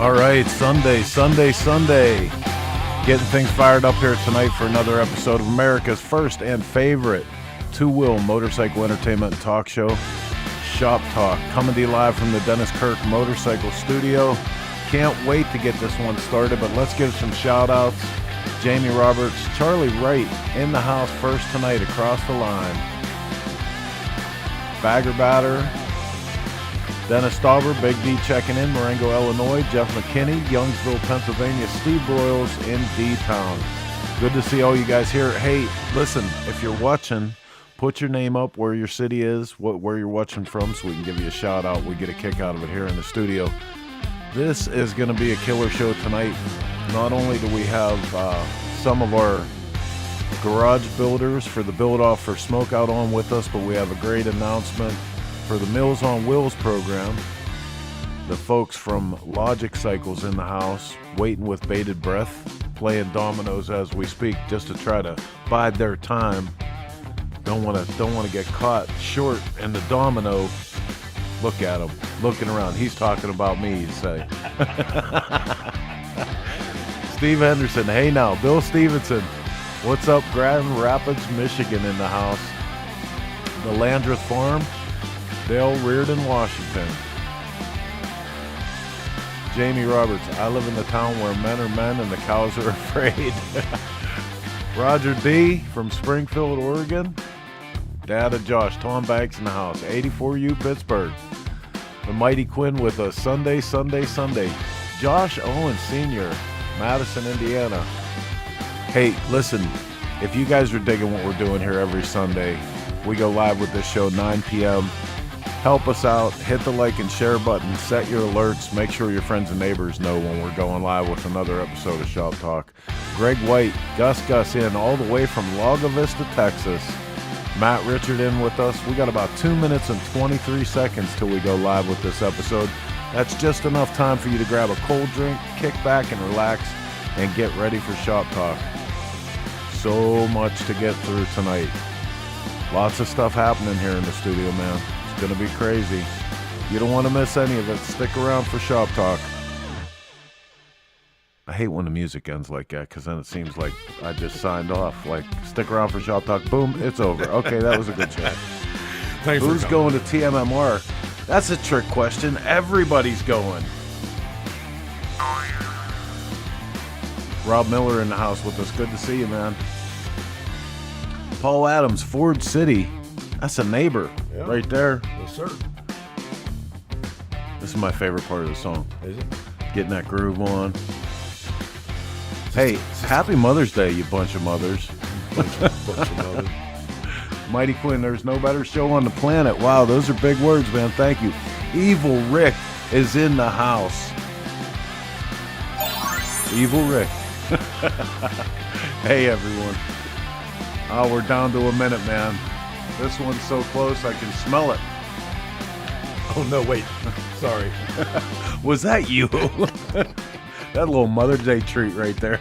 All right, Sunday. Getting things fired up here tonight for another episode of America's first and favorite two-wheel motorcycle entertainment and talk show, Shop Talk, coming to you live from the Dennis Kirk Motorcycle Studio. Can't wait to get this one started, but let's give some shout-outs. Jamie Roberts, Charlie Wright in the house first tonight across the line. Bagger Batter, Dennis Stauber, Big D checking in, Marengo, Illinois, Jeff McKinney, Youngsville, Pennsylvania, Steve Broyles in D-Town. Good to see all you guys here. Hey, listen, if you're watching, put your name up where your city is, where you're watching from, so we can give you a shout out. We get a kick out of it here in the studio. This is going to be a killer show tonight. Not only do we have some of our garage builders for the build-off for SmokeOut on with us, but we have a great announcement for the Mills on Wheels program. The folks from Logic Cycles in the house, waiting with bated breath, playing dominoes as we speak, just to try to bide their time. Don't want to get caught short in the domino. Look at him, looking around. He's talking about me, you say. Steve Henderson, hey now. Bill Stevenson, what's up? Grand Rapids, Michigan in the house. The Landreth Farm, Dale Reardon, Washington. Jamie Roberts, I live in the town where men are men and the cows are afraid. Roger D. from Springfield, Oregon. Dad of Josh, Tom Banks in the house. 84U Pittsburgh. The Mighty Quinn with us. Sunday. Josh Owens Sr., Madison, Indiana. Hey, listen, if you guys are digging what we're doing here every Sunday, we go live with this show 9 p.m. Help us out. Hit the like and share button. Set your alerts. Make sure your friends and neighbors know when we're going live with another episode of Shop Talk. Greg White, Gus in all the way from Lago Vista, Texas. Matt Richard in with us. We got about 2 minutes and 23 seconds till we go live with this episode. That's just enough time for you to grab a cold drink, kick back and relax, and get ready for Shop Talk. So much to get through tonight. Lots of stuff happening here in the studio, man. It's going to be crazy. You don't want to miss any of it. Stick around for Shop Talk. I hate when the music ends like that, because then it seems like I just signed off. Like, stick around for Shop Talk. Boom, it's over. Okay, that was a good chat. Who's going to TMMR? That's a trick question. Everybody's going. Rob Miller in the house with us. Good to see you, man. Paul Adams, Ford City. That's a neighbor right there. Yes, sir. This is my favorite part of the song. Is it? Getting that groove on. Hey, happy Mother's Day, you bunch of mothers. Bunch of mothers. Mighty Quinn, there's no better show on the planet. Wow, those are big words, man. Thank you. Evil Rick is in the house. Evil Rick. Hey, everyone. Oh, we're down to a minute, man. This one's so close, I can smell it. Oh, no, wait. Sorry. Was that you? That little Mother's Day treat right there.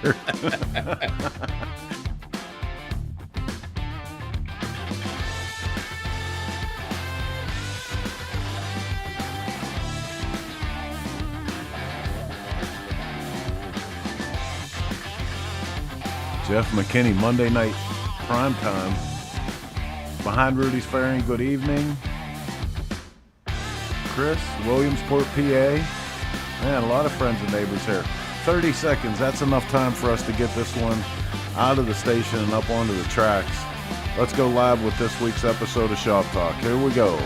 Jeff McKinney, Monday night prime time. Behind Rudy's Fairing, good evening. Chris, Williamsport, PA. Man, a lot of friends and neighbors here. 30 seconds, that's enough time for us to get this one out of the station and up onto the tracks. Let's go live with this week's episode of Shop Talk. Here we go.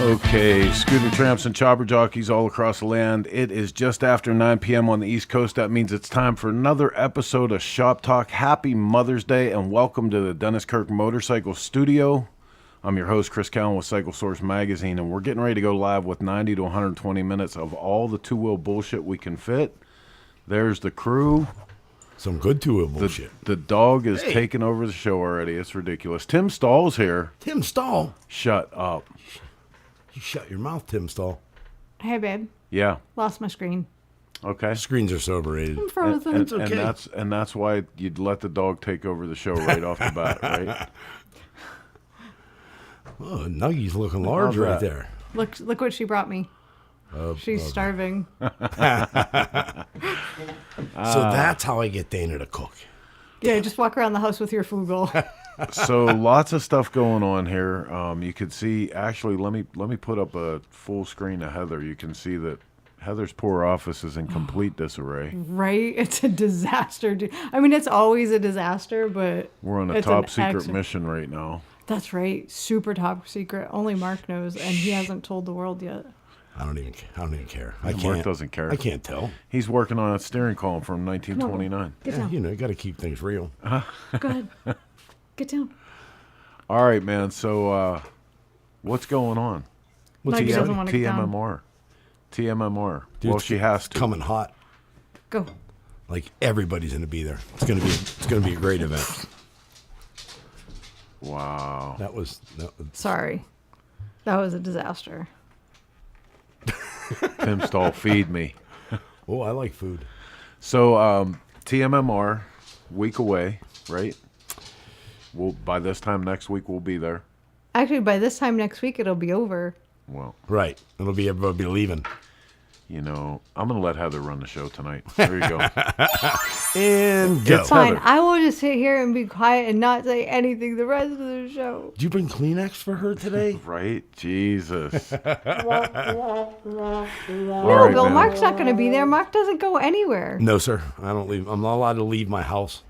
Okay, scooter tramps and chopper jockeys all across the land. It is just after 9 p.m. on the East Coast. That means it's time for another episode of Shop Talk. Happy Mother's Day and welcome to the Dennis Kirk Motorcycle Studio. I'm your host, Chris Cowan with Cycle Source Magazine, and we're getting ready to go live with 90 to 120 minutes of all the two-wheel bullshit we can fit. There's the crew. Some good two-wheel bullshit. The dog is taking over the show already. It's ridiculous. Tim Stahl's here. Tim Stahl. Shut up. You shut your mouth, Tim Stahl. Hey, babe. Yeah. Lost my screen. Okay. Screens are so overrated. I'm frozen. It's okay. And that's why you'd let the dog take over the show right off the bat, right? Oh, Nuggy's looking large How's right that? there. Look what she brought me. She's starving. So that's how I get Dana to cook. Yeah, just walk around the house with your food bowl. So lots of stuff going on here. You could see, actually, let me put up a full screen of Heather. You can see that Heather's poor office is in complete disarray. Right? It's a disaster. I mean, it's always a disaster, but We're on a it's top secret mission right now. That's right. Super top secret. Only Mark knows, and he hasn't told the world yet. I don't even care. Mark doesn't care. I can't tell. He's working on a steering column from 1929. Get Yeah, down. you got to keep things real. Go ahead. Get down. All right, man. So what's going on? What's Nugget he doesn't saying? want to get down. TMMR. Dude, Well, she has to. Coming hot. Go. Like everybody's going to be there. It's going to be a great event. Wow. That was Sorry. That was a disaster. Tim Stahl, feed me. Oh, I like food. So TMMR, week away, right? By this time next week we'll be there. Actually, by this time next week, it'll be over. Well, Right. It'll be everybody leaving. you know, I'm gonna let Heather run the show tonight. There you go. And go. It's Fine. Heather. I will just sit here and be quiet and not say anything the rest of the show. Did you bring Kleenex for her today? Right? Jesus. No, right, Bill, man. Mark's not going to be there. Mark doesn't go anywhere. No, sir. I don't leave. I'm not allowed to leave my house.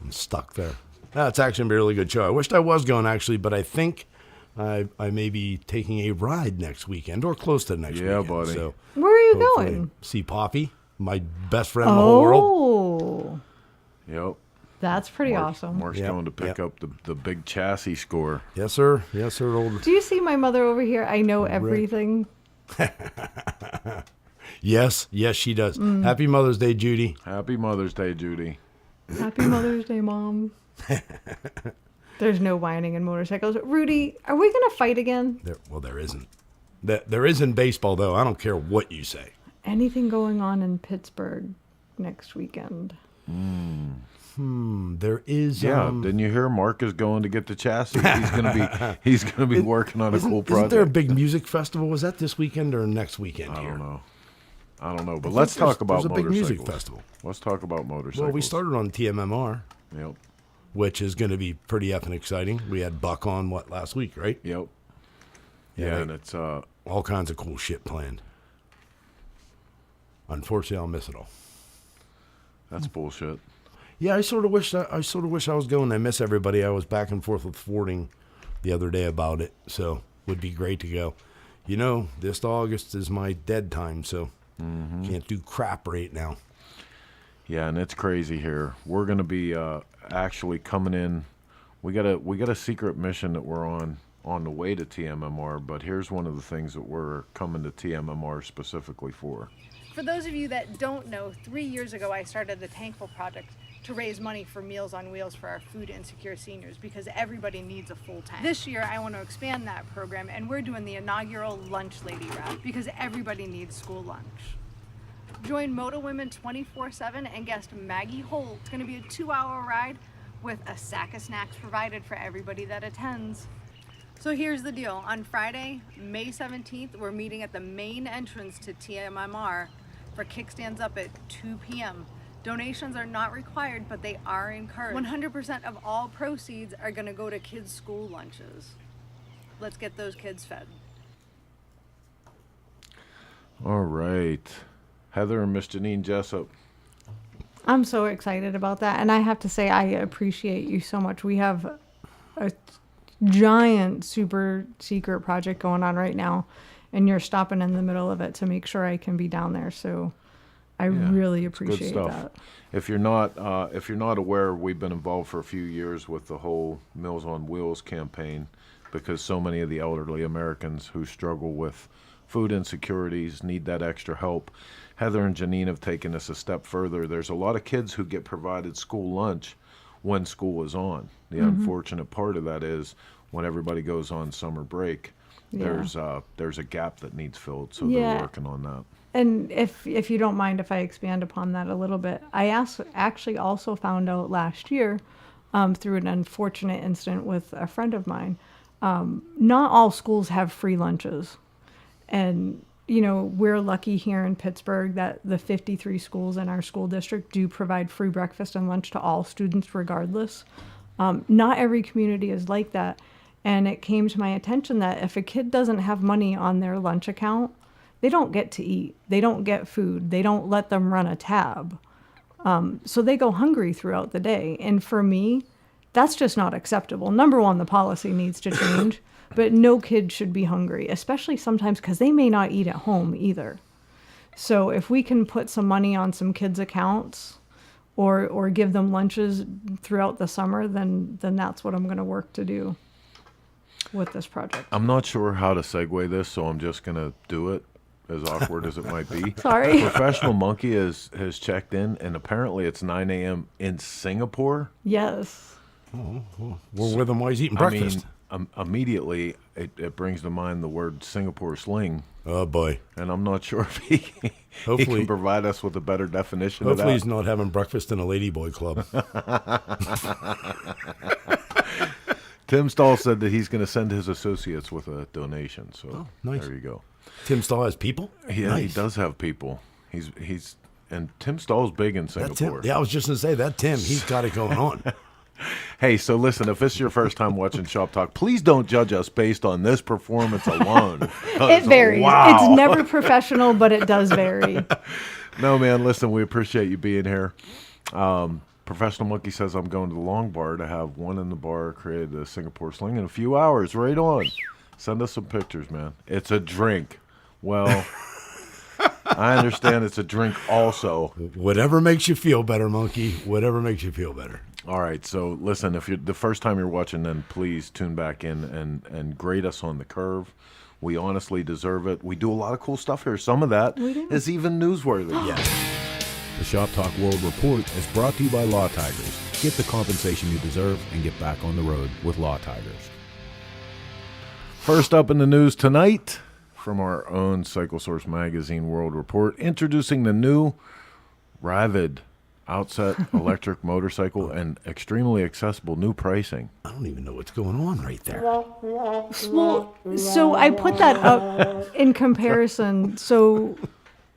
I'm stuck there. That's actually going to be a really good show. I wished I was going, actually, but I think I may be taking a ride next weekend or close to next weekend. Yeah, buddy. So Where are you hopefully going? see Poppy, my best friend in the whole world. Oh, Yep. that's pretty awesome. Mark's Yep, going to pick yep. up the big chassis score. Yes, sir. Yes, sir. Old. Do you see my mother over here? I know everything. Yes, she does. Happy Mother's Day, Judy. Happy Mother's Day, Judy. Happy Mother's Day, Mom. There's no whining in motorcycles. Rudy, are we going to fight again? There isn't. There is in baseball, though. I don't care what you say. Anything going on in Pittsburgh next weekend? There is. Yeah, didn't you hear Mark is going to get the chassis? He's gonna be working on a cool project. Isn't there a big music festival? Was that this weekend or next weekend I here? don't know. But let's talk about There's a big motorcycles. music festival. Let's talk about motorcycles. Well, we started on TMMR, Yep. which is going to be pretty effing exciting. We had Buck on, last week, right? Yep. Yeah, Yeah, they- and it's All kinds of cool shit planned. Unfortunately, I'll miss it all. that's bullshit. Yeah, I sort of wish I was going. I miss everybody. I was back and forth with Fording the other day about it, so would be great to go. You know, this August is my dead time, so can't do crap right now. Yeah, and it's crazy here. We're gonna be actually coming in. We got a secret mission that we're on the way to TMMR. But here's one of the things that we're coming to TMMR specifically for. For those of you that don't know, 3 years ago I started the Tankful Project to raise money for Meals on Wheels for our food insecure seniors because everybody needs a full tank. This year I want to expand that program and we're doing the inaugural Lunch Lady Route because everybody needs school lunch. Join Moto Women 24/7 and guest Maggie Holt. It's going to be a 2-hour ride with a sack of snacks provided for everybody that attends. So here's the deal. On Friday, May 17th, we're meeting at the main entrance to TMMR for kickstands up at 2 p.m. Donations are not required, but they are encouraged. 100% of all proceeds are going to go to kids' school lunches. Let's get those kids fed. All right, Heather and Miss Janine Jessup. I'm so excited about that. And I have to say, I appreciate you so much. We have a giant super secret project going on right now, and you're stopping in the middle of it to make sure I can be down there. So I really it's good appreciate stuff. that. If you're not aware, we've been involved for a few years with the whole Meals on Wheels campaign, because so many of the elderly Americans who struggle with food insecurities need that extra help. Heather and Janine have taken us a step further. There's a lot of kids who get provided school lunch when school is on. The unfortunate part of that is when everybody goes on summer break, there's a gap that needs filled. So they're working on that. And if you don't mind if I expand upon that a little bit, I actually also found out last year through an unfortunate incident with a friend of mine, not all schools have free lunches. And, you know, we're lucky here in Pittsburgh that the 53 schools in our school district do provide free breakfast and lunch to all students regardless. Not every community is like that. And it came to my attention that if a kid doesn't have money on their lunch account, they don't get to eat. They don't get food. They don't let them run a tab. So they go hungry throughout the day. And for me, that's just not acceptable. Number one, the policy needs to change. But no kid should be hungry, especially sometimes because they may not eat at home either. So if we can put some money on some kids' accounts or give them lunches throughout the summer, then that's what I'm going to work to do with this project. I'm not sure how to segue this, so I'm just going to do it, as awkward as it might be. Sorry. Professional Monkey has checked in, and apparently it's 9 a.m. in Singapore. Yes. We're with him while he's eating breakfast. I mean, immediately it brings to mind the word Singapore sling. Oh, boy. And I'm not sure if he can provide us with a better definition of that. Hopefully he's not having breakfast in a ladyboy club. Tim Stahl said that he's going to send his associates with a donation. So nice. There you go. Tim Stahl has people? Yeah, Nice. He does have people. And Tim Stahl's big in Singapore. Yeah, I was just going to say, that Tim, he's got it going on. Hey, so listen, if this is your first time watching Shop Talk, please don't judge us based on this performance alone. It varies. Wow. It's never professional, but it does vary. No, man, listen, we appreciate you being here. Professional Monkey says I'm going to the Long Bar to have one in the bar created a Singapore sling in a few hours. Right on. Send us some pictures, man. It's a drink. Well, I understand it's a drink also. Whatever makes you feel better, Monkey. Whatever makes you feel better. All right, so listen, if you're the first time you're watching, then please tune back in and grade us on the curve. We honestly deserve it. We do a lot of cool stuff here. Some of that is even newsworthy. Yes. The Shop Talk World Report is brought to you by Law Tigers. Get the compensation you deserve and get back on the road with Law Tigers. First up in the news tonight, from our own Cyclesource Magazine World Report, introducing the new Ravid Outset electric motorcycle and extremely accessible new pricing. I don't even know what's going on right there. Well, so I put that up in comparison. So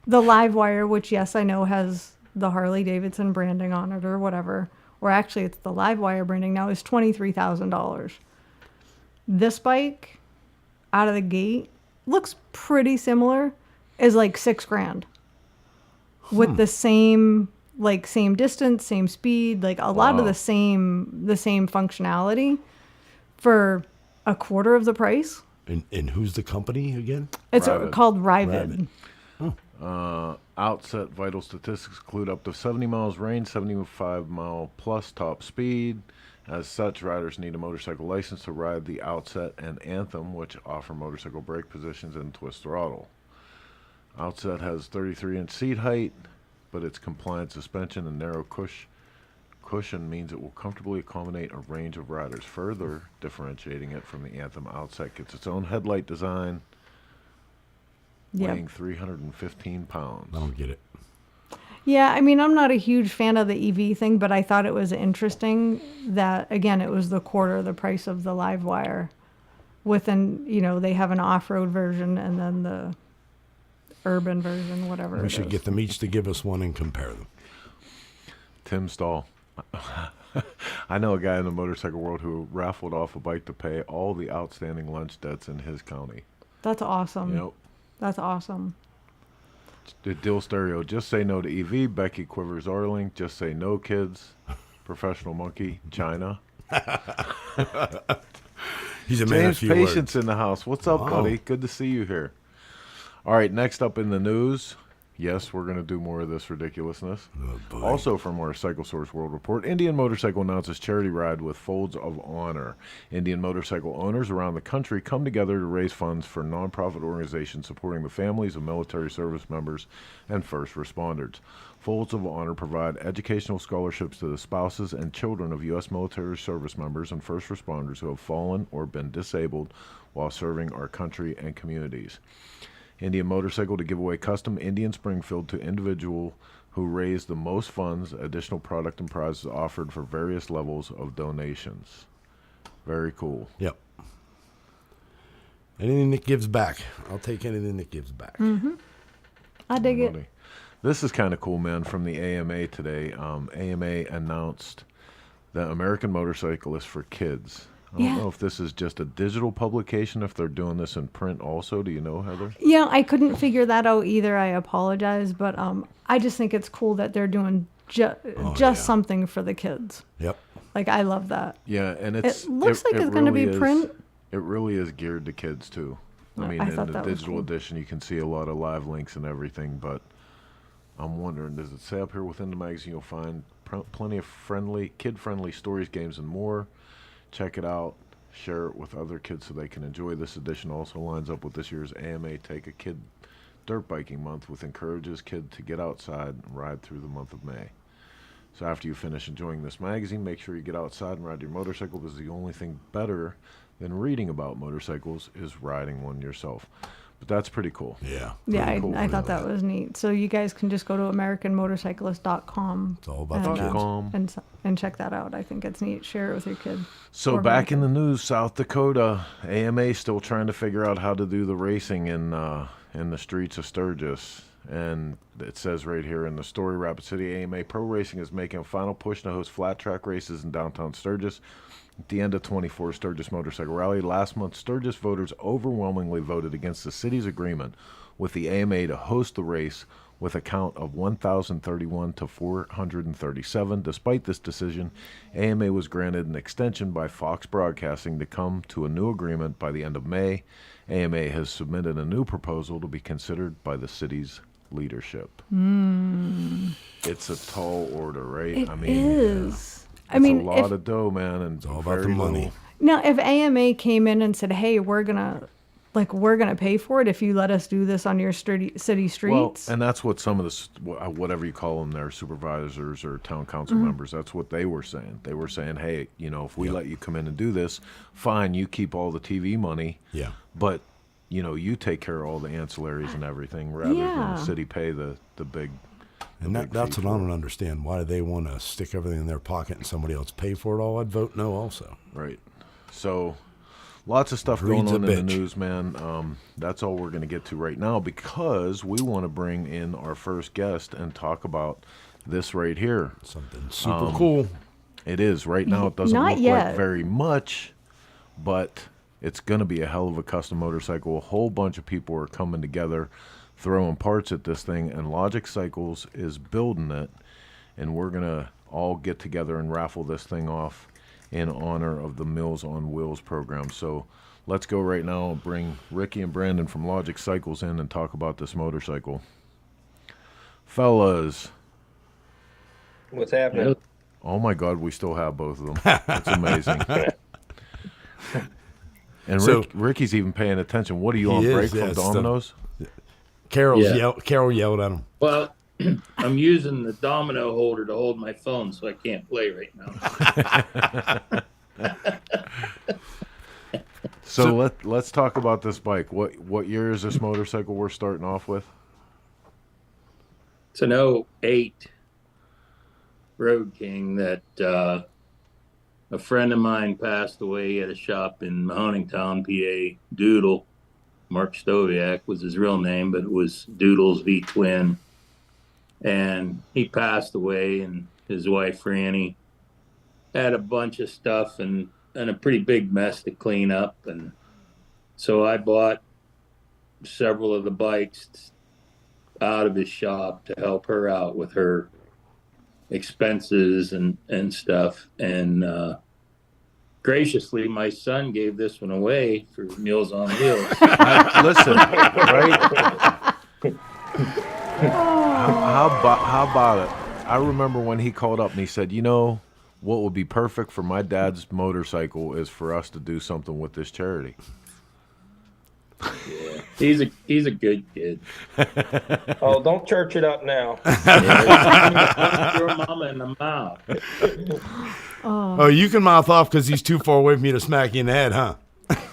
the Livewire, which, yes, I know has the Harley-Davidson branding on it or whatever, or actually it's the Livewire branding now, is $23,000. This bike, out of the gate, looks pretty similar, is like $6,000 with the same distance, same speed, like a lot of the same functionality for a quarter of the price. And who's the company again? It's Ravid. called Ravid. Outset vital statistics include up to 70 miles range, 75 mile plus top speed. As such, riders need a motorcycle license to ride the Outset and Anthem, which offer motorcycle brake positions and twist throttle. Outset has 33-inch seat height, but its compliant suspension and narrow cushion means it will comfortably accommodate a range of riders, further differentiating it from the Anthem. Outset gets its own headlight design, weighing 315 pounds. I don't get it. Yeah, I mean, I'm not a huge fan of the EV thing, but I thought it was interesting that, again, it was the quarter of the price of the Livewire. They have an off-road version and then the urban version, whatever. We should get them each to give us one and compare them. Tim Stahl. I know a guy in the motorcycle world who raffled off a bike to pay all the outstanding lunch debts in his county. That's awesome. Yep. That's awesome. The Dill Stereo. Just say no to EV. Becky Quivers Arling. Just say no, kids. Professional Monkey. China. He's a man of James few Patience words. in the house. What's up, Wow. buddy? Good to see you here. All right, next up in the news. Yes, we're going to do more of this ridiculousness. Oh, boy. Also from our Cycle Source World Report, Indian Motorcycle announces charity ride with Folds of Honor. Indian motorcycle owners around the country come together to raise funds for nonprofit organizations supporting the families of military service members and first responders. Folds of Honor provide educational scholarships to the spouses and children of U.S. military service members and first responders who have fallen or been disabled while serving our country and communities. Indian Motorcycle to give away custom Indian Springfield to individual who raise the most funds. Additional product and prizes offered for various levels of donations. Very cool. Yep. Anything that gives back. I'll take anything that gives back. I dig it. Money. This is kind of cool, man. From the AMA today, AMA announced the American Motorcyclist for Kids. I don't know if this is just a digital publication, if they're doing this in print also. Do you know, Heather? Yeah, I couldn't figure that out either. I apologize, but I just think it's cool that they're doing just something for the kids. Yep. Like, I love that. Yeah, and It looks like it's going to be print. It really is geared to kids too. I mean, I in thought the that was digital cool. edition, you can see a lot of live links and everything. But I'm wondering, does it say up here within the magazine you'll find plenty of kid-friendly stories, games, and more? Check it out. Share it with other kids so they can enjoy. This edition also lines up with this year's AMA Take a Kid Dirt Biking Month, which encourages kids to get outside and ride through the month of May. So after you finish enjoying this magazine, make sure you get outside and ride your motorcycle, because the only thing better than reading about motorcycles is riding one yourself. But that's pretty cool. Yeah. Yeah, Pretty cool. I thought that was neat. So you guys can just go to AmericanMotorcyclist.com It's all about the kids. and check that out. I think it's neat. Share it with your kid. So Or back in the grandkid. news, South Dakota, AMA still trying to figure out how to do the racing in the streets of Sturgis. And it says right here in the story, Rapid City AMA Pro Racing is making a final push to host flat track races in downtown Sturgis at the end of 24 Sturgis Motorcycle Rally. Last month, Sturgis voters overwhelmingly voted against the city's agreement with the AMA to host the race, with a count of 1,031 to 437. Despite this decision, AMA was granted an extension by Fox Broadcasting to come to a new agreement by the end of May. AMA has submitted a new proposal to be considered by the city's leadership. It's a tall order, right? It I mean, is. I it's mean, a lot of dough, man, and it's all about the money. now if AMA came in and said, "Hey, we're gonna pay for it if you let us do this on your city Well, streets," and that's what some of the, whatever you call them, their supervisors or town council Mm-hmm. members, that's what they were saying. They were saying, hey, if we let you come in and do this, fine, you keep all the TV money, Yeah. but, you take care of all the ancillaries and everything rather than Yeah. the city pay the big. And that's what I don't understand. Why do they want to stick everything in their pocket and somebody else pay for it all? I'd vote no also. Right. So lots of stuff Breed's going a on in the bitch. news, man. That's all we're going to get to right now, because we want to bring in our first guest and talk about this right here. Something super cool. It is. Right now it doesn't Not look like yet. very much, but it's going to be a hell of a custom motorcycle. A whole bunch of people are coming together, throwing parts at this thing, and Logic Cycles is building it, and we're going to all get together and raffle this thing off in honor of the Meals on Wheels program. So let's go right now and bring Ricky and Brandon from Logic Cycles in and talk about this motorcycle. Fellas. What's happening? Oh my God, we still have both of them. It's amazing. And So- Ricky's even paying attention. What are you on He break is, from yeah, it's the- Domino's? Carol Yeah. yelled at him. Well, I'm using the domino holder to hold my phone, so I can't play right now. So let's talk about this bike. What year is this motorcycle we're starting off with? It's an '08 Road King that a friend of mine passed away at a shop in Mahoningtown, PA. Doodle, Mark Stoviak was his real name, but it was Doodle's V twin. And he passed away, and his wife Franny had a bunch of stuff and a pretty big mess to clean up. And so I bought several of the bikes out of his shop to help her out with her expenses and stuff. And graciously, my son gave this one away for Meals on Wheels. Listen, right? How about it? I remember when he called up and he said, you know, what would be perfect for my dad's motorcycle is for us to do something with this charity. Yeah, he's a good kid. Oh, don't church it up now. Yeah, your mama in the mouth. Oh, you can mouth off because he's too far away from me to smack you in the head, huh?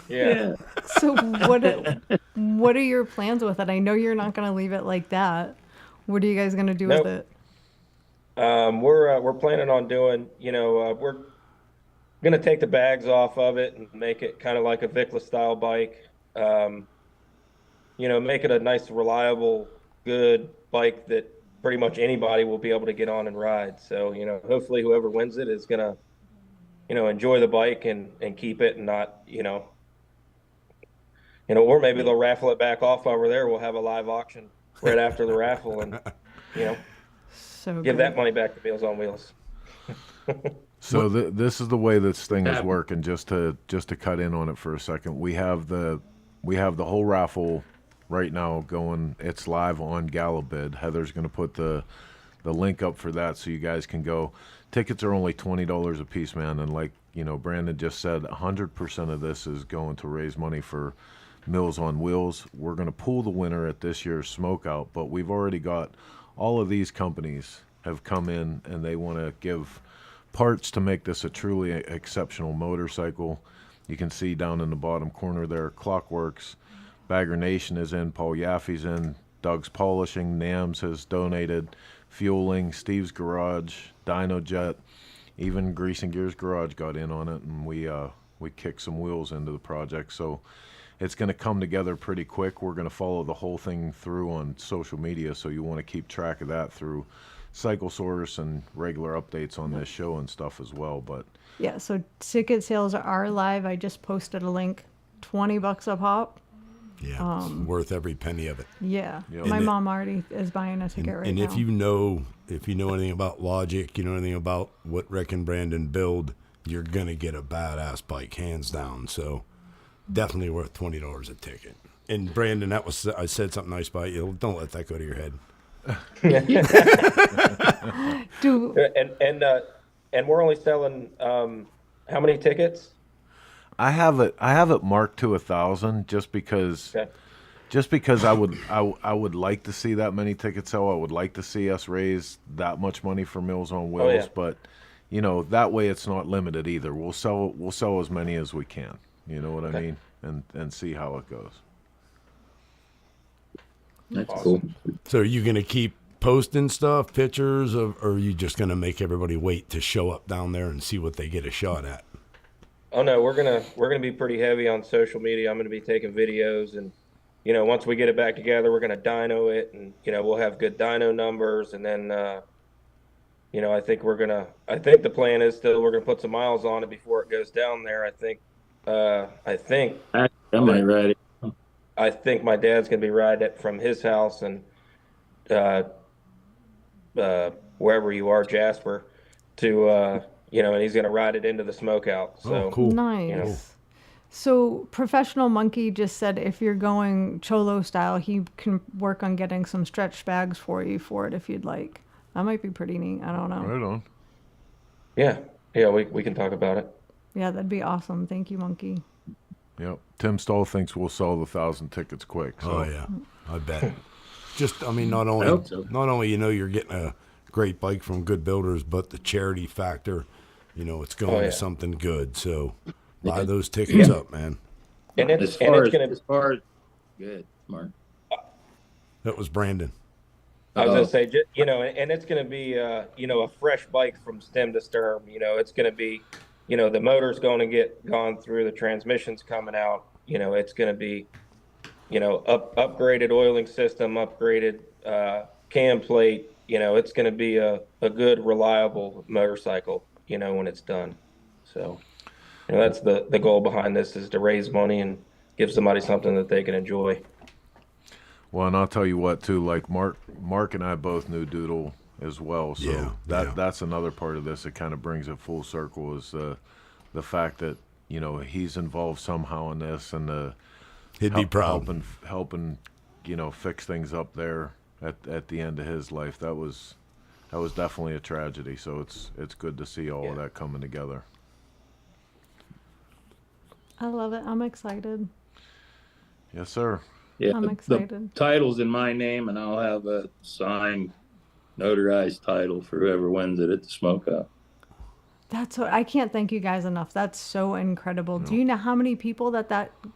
Yeah. So what are your plans with it? I know you're not going to leave it like that. What are you guys going to do Nope. with it? We're planning on doing, we're gonna take the bags off of it and make it kind of like a Vicla style bike. Make it a nice, reliable, good bike that pretty much anybody will be able to get on and ride. So, hopefully whoever wins it is gonna, enjoy the bike and keep it and not, or maybe they'll raffle it back off over there. We'll have a live auction right after the raffle and, So give good. that money back to Meals on Wheels. So this is the way this thing is working. Just to cut in on it for a second, we have the whole raffle right now going. It's live on Galabid. Heather's going to put the link up for that so you guys can go. Tickets are only $20 a piece, man. And like Brandon just said, 100% of this is going to raise money for Meals on Wheels. We're going to pull the winner at this year's SmokeOut, but we've already got all of these companies have come in and they want to give parts to make this a truly exceptional motorcycle. You can see down in the bottom corner there, Clockworks, Bagger Nation is in, Paul Yaffe's in, Doug's Polishing, NAMS has donated, Fueling, Steve's Garage, Dino Jet, even Grease and Gears Garage got in on it, and we kicked some wheels into the project. So it's going to come together pretty quick. We're going to follow the whole thing through on social media, so you want to keep track of that through Cycle Source and regular updates on this show and stuff as well. But Yeah, so ticket sales are live. I just posted a link. $20 a pop. Yeah, it's worth every penny of it. Yeah. Yep. My And mom already is buying a ticket right And now. if you know anything about Logic, you know anything about what Rick and Brandon build, you're gonna get a badass bike, hands down. So definitely worth $20 a ticket. And Brandon, I said something nice about you. Don't let that go to your head. Do And we're only selling how many tickets? I have it marked to 1,000 just because. Okay. Just because I would like to see that many tickets sell. I would like to see us raise that much money for Meals on Wheels, yeah. but that way it's not limited either. We'll sell as many as we can. You know what I mean? And see how it goes. That's Awesome. cool. So are you gonna keep posting stuff, pictures of, or are you just gonna make everybody wait to show up down there and see what they get a shot at? Oh no, we're gonna be pretty heavy on social media. I'm gonna be taking videos, and once we get it back together, we're gonna dyno it, and we'll have good dyno numbers, and then I think the plan is still we're gonna put some miles on it before it goes down there. I think I might ride it. I think my dad's gonna be riding it from his house and wherever you are, Jasper, to and he's gonna ride it into the SmokeOut. So Oh, cool. nice. So Professional Monkey just said if you're going Cholo style, he can work on getting some stretch bags for you for it if you'd like. That might be pretty neat. I don't know. Right on. yeah, we can talk about it. Yeah, that'd be awesome. Thank you, Monkey. Yep. Tim Stahl thinks we'll sell the 1,000 tickets quick. So. Oh yeah, I bet. Not hope so. only you're getting a great bike from good builders, but the charity factor, it's going Oh, yeah. to something good. So buy those tickets up, man. And As it's far as good, Mark. That was Brandon. I was gonna say, and it's gonna be, a fresh bike from stem to stern. It's gonna be, the motor's going to get gone through, the transmission's coming out. It's gonna be, upgraded oiling system, upgraded cam plate. It's gonna be a good, reliable motorcycle. When it's done. So, that's the goal behind this, is to raise money and give somebody something that they can enjoy. Well, and I'll tell you what too. Like Mark and I both knew Doodle as well. So Yeah, that's another part of this. It kind of brings it full circle. Is the the fact that he's involved somehow in this, and He'd be proud. helping fix things up there at the end of his life. That was definitely a tragedy. So it's good to see all of that coming together. I love it. I'm excited. Yes, sir. Yeah, I'm excited. The title's in my name, and I'll have a signed, notarized title for whoever wins it at the SmokeOut. That's what I can't thank you guys enough. That's so incredible. Do you know how many people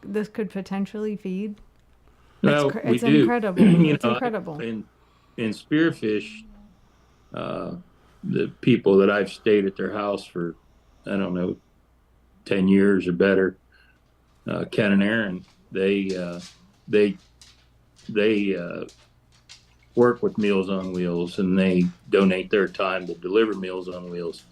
this could potentially feed? Well, It's we do. incredible. It's incredible. In Spearfish, the people that I've stayed at their house for, I don't know, 10 years or better, Ken and Aaron, they work with Meals on Wheels, and they donate their time to deliver Meals on Wheels.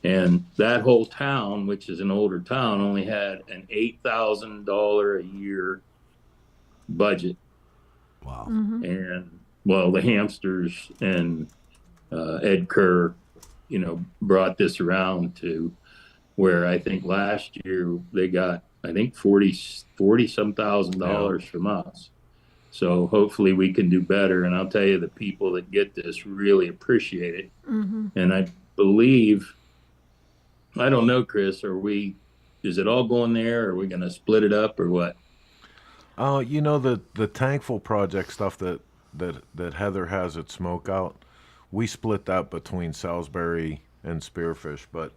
And that whole town, which is an older town, only had an $8,000 a year budget. Wow. And well, the hamsters and Ed Kerr, brought this around to where I think last year they got, I think, $40 some thousand from us. So hopefully we can do better. And I'll tell you, the people that get this really appreciate it. And I believe, I don't know, Chris, is it all going there? Or are we going to split it up or what? The Tankful Project stuff that Heather has at SmokeOut, we split that between Salisbury and Spearfish. But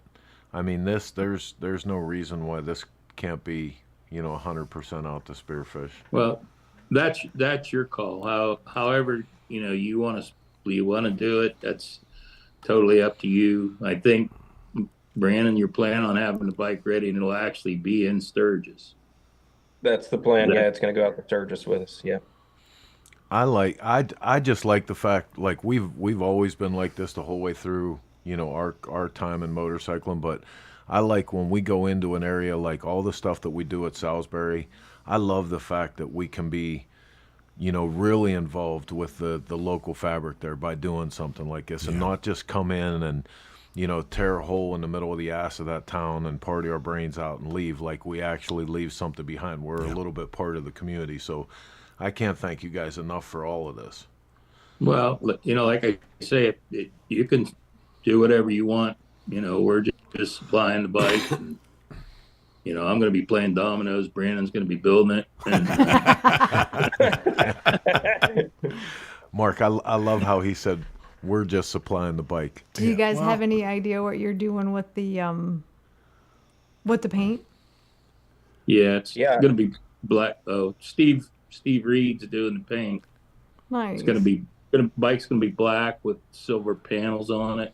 I mean, there's no reason why this can't be 100% out to Spearfish. Well, that's your call. However you want to do it. That's totally up to you. I think, Brandon, you're planning on having the bike ready, and it'll actually be in Sturgis. That's the plan. Yeah, it's going to go out to Sturgis with us. Yeah. I just like the fact, like we've always been like this the whole way through, our time in motorcycling. But I like when we go into an area, like all the stuff that we do at Salisbury. I love the fact that we can be, really involved with the local fabric there by doing something like this, and not just come in and tear a hole in the middle of the ass of that town and party our brains out and leave. Like, we actually leave something behind. We're a little bit part of the community. So I can't thank you guys enough for all of this. Well, like I say, you can do whatever you want. We're just supplying the bike. And, I'm going to be playing dominoes. Brandon's going to be building it. And Mark, I love how he said, we're just supplying the bike. Do you guys have any idea what you're doing with the paint? Yeah, it's going to be black. Oh, Steve Reed's doing the paint. Nice. Bike's going to be black with silver panels on it.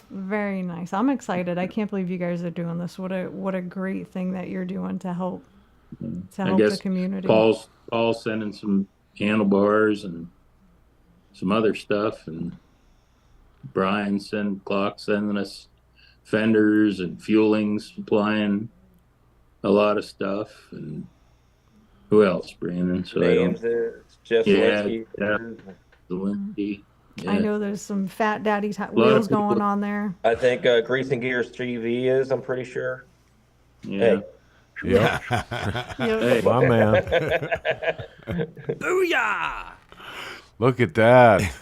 Very nice. I'm excited. I can't believe you guys are doing this. What a great thing that you're doing to help the community. Paul's sending some handlebars and some other stuff, and Brian's sending us fenders and fuelings, supplying a lot of stuff. And who else, Brandon? So Jeff Zelensky. Zelensky. Yeah. I know there's some Fat Daddy wheels going on there. I think Grease and Gears TV is, I'm pretty sure. Yeah. Hey. Yep. Hey. My man. Booyah! Look at that.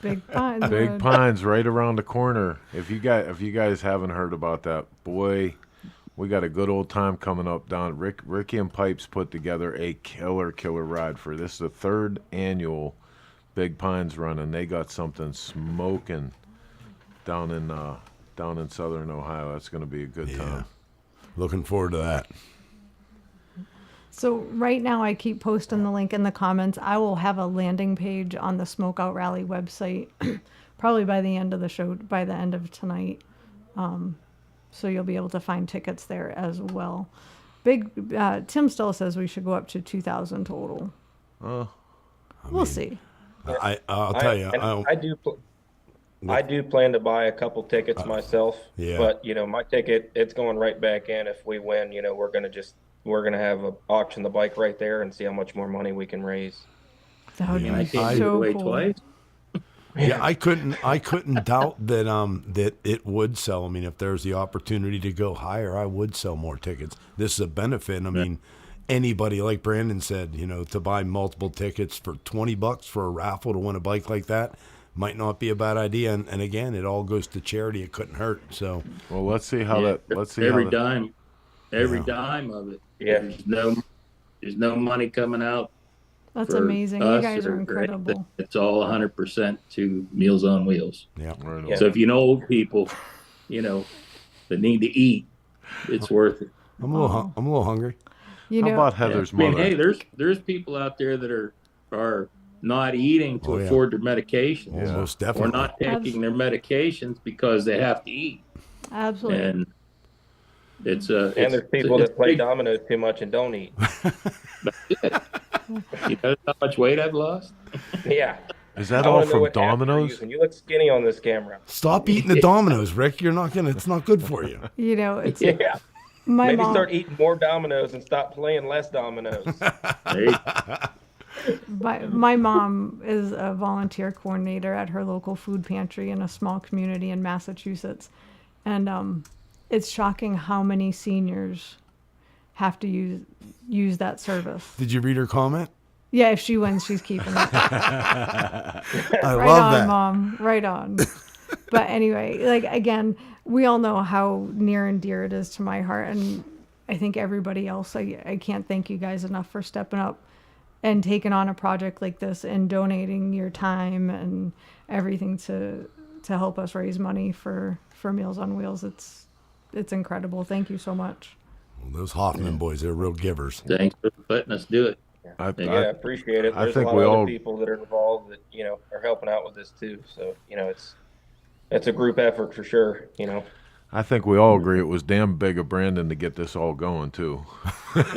Big Pines. Big Pines right around the corner. If you guys haven't heard about that, boy, we got a good old time coming up down. Ricky and Pipes put together a killer ride for this. Is the third annual Big Pines run, and they got something smoking down in southern Ohio. That's going to be a good time. Looking forward to that. So right now I keep posting the link in the comments. I will have a landing page on the SmokeOut Rally website probably by the end of the show, by the end of tonight. So you'll be able to find tickets there as well. Tim still says we should go up to 2,000 total. We'll see. I'll tell you. I do plan to buy a couple tickets myself. Yeah. But my ticket, it's going right back in if we win. We're gonna have a auction the bike right there and see how much more money we can raise. That would be I so gave it away cool. twice. Yeah, I couldn't doubt that that it would sell. I mean, if there's the opportunity to go higher, I would sell more tickets. This is a benefit. I mean, anybody, like Brandon said, to buy multiple tickets for $20 for a raffle to win a bike like that might not be a bad idea. And again, it all goes to charity. It couldn't hurt. So, well, let's see how that. Let's see every how dime, every dime of it. Yeah. There's no money coming out. That's for amazing. You us guys are or incredible. anything. It's all 100% to Meals on Wheels. yeah. Right Yeah. So if you know old people, that need to eat, it's worth it. I'm a little hungry. You How know, about Heather's I mean, mother? hey, there's people out there that are not eating to afford their medications, Yeah. Most or definitely. not taking their medications because they have to eat. absolutely. And it's And there's people that play dominoes too much and don't eat. You know how much weight I've lost? Yeah. Is that I all wanna know from what app you're Domino's? using. You look skinny on this camera. Stop eating the Dominoes, Rick. It's not good for you. It's Yeah. my Maybe mom. start eating more dominoes and stop playing less dominoes. Hey, My mom is a volunteer coordinator at her local food pantry in a small community in Massachusetts. And it's shocking how many seniors have to use that service. Did you read her comment? Yeah, if she wins, she's keeping it. I Right love on, that. Mom. Right on. But anyway, again, we all know how near and dear it is to my heart. And I think everybody else, I can't thank you guys enough for stepping up and taking on a project like this and donating your time and everything to help us raise money for Meals on Wheels. It's incredible. Thank you so much. Those Hoffman boys, they're real givers. thanks for letting us do it. I Yeah, I appreciate it. I There's think a lot we of all- other people that are involved that, are helping out with this too. So, it's a group effort for sure, I think we all agree it was damn big of Brandon to get this all going too. It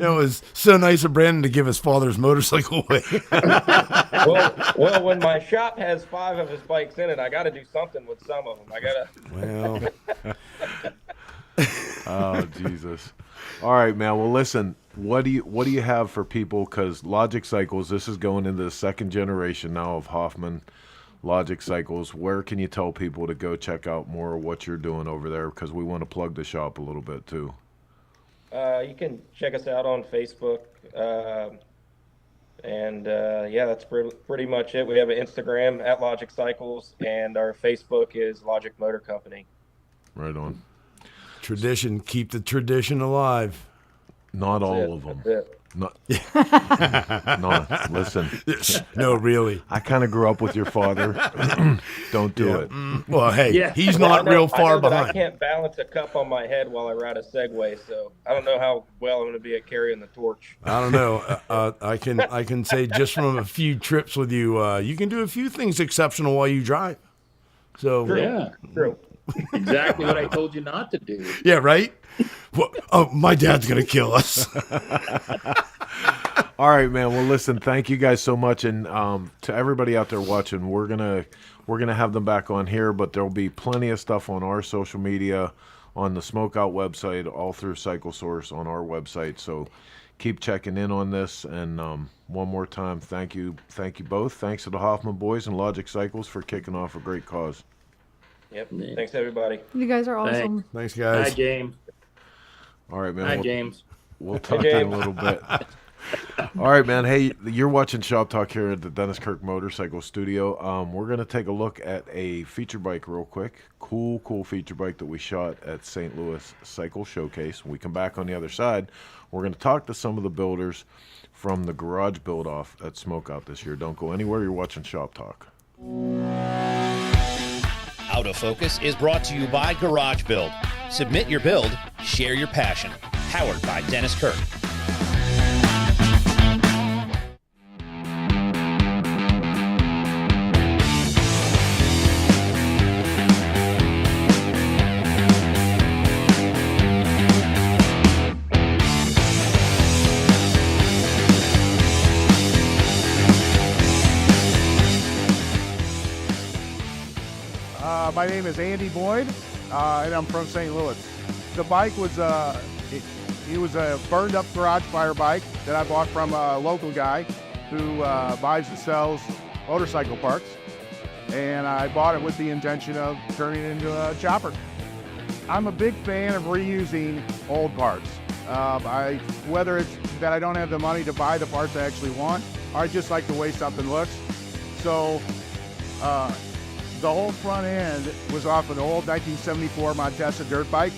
was so nice of Brandon to give his father's motorcycle away. Well, when my shop has 5 of his bikes in it, I got to do something with some of them. Well, Oh Jesus! All right, man. Well, listen. What do you have for people? Because Logic Cycles, this is going into the second generation now of Hoffman Logic Cycles. Where can you tell people to go check out more of what you're doing over there? Because we want to plug the shop a little bit too. You can check us out on Facebook. That's pretty much it. We have an Instagram at Logic Cycles, and our Facebook is Logic Motor Company. Right on. tradition, keep the tradition alive. Not all of them. That's it. Not. No. Listen. No, really. I kind of grew up with your father. Don't do it. Well, hey, Yeah. he's Well, not real far I know that behind. I can't balance a cup on my head while I ride a Segway, so I don't know how well I'm going to be at carrying the torch. I don't know. I can say just from a few trips with you, you can do a few things exceptional while you drive. So Yeah, True. exactly what I told you not to do. yeah, right. Well, oh, my dad's gonna kill us. All right, man. Well, listen, thank you guys so much, and to everybody out there watching, we're gonna have them back on here, but there'll be plenty of stuff on our social media, on the SmokeOut website, all through Cycle Source on our website. So keep checking in on this, and one more time, thank you both. Thanks to the Hoffman boys and Logic Cycles for kicking off a great cause. Yep. Thanks, everybody. You guys are awesome. Thanks, Hi, guys. James. All right, man. Hi, We'll- James. We'll talk in a James. little bit. All right, man. Hey, you're watching Shop Talk here at the Dennis Kirk Motorcycle Studio. We're going to take a look at a feature bike real quick. Cool feature bike that we shot at St. Louis Cycle Showcase. When we come back on the other side, we're going to talk to some of the builders from the garage build-off at SmokeOut this year. Don't go anywhere. You're watching Shop Talk. Out of Focus is brought to you by Garage Build. Submit your build, share your passion. Powered by Dennis Kirk. My name is Andy Boyd, and I'm from St. Louis. The bike was it was a burned up garage fire bike that I bought from a local guy who buys and sells motorcycle parts, and I bought it with the intention of turning it into a chopper. I'm a big fan of reusing old parts. Whether it's that I don't have the money to buy the parts I actually want, or I just like the way something looks. So the whole front end was off an old 1974 Montesa dirt bike.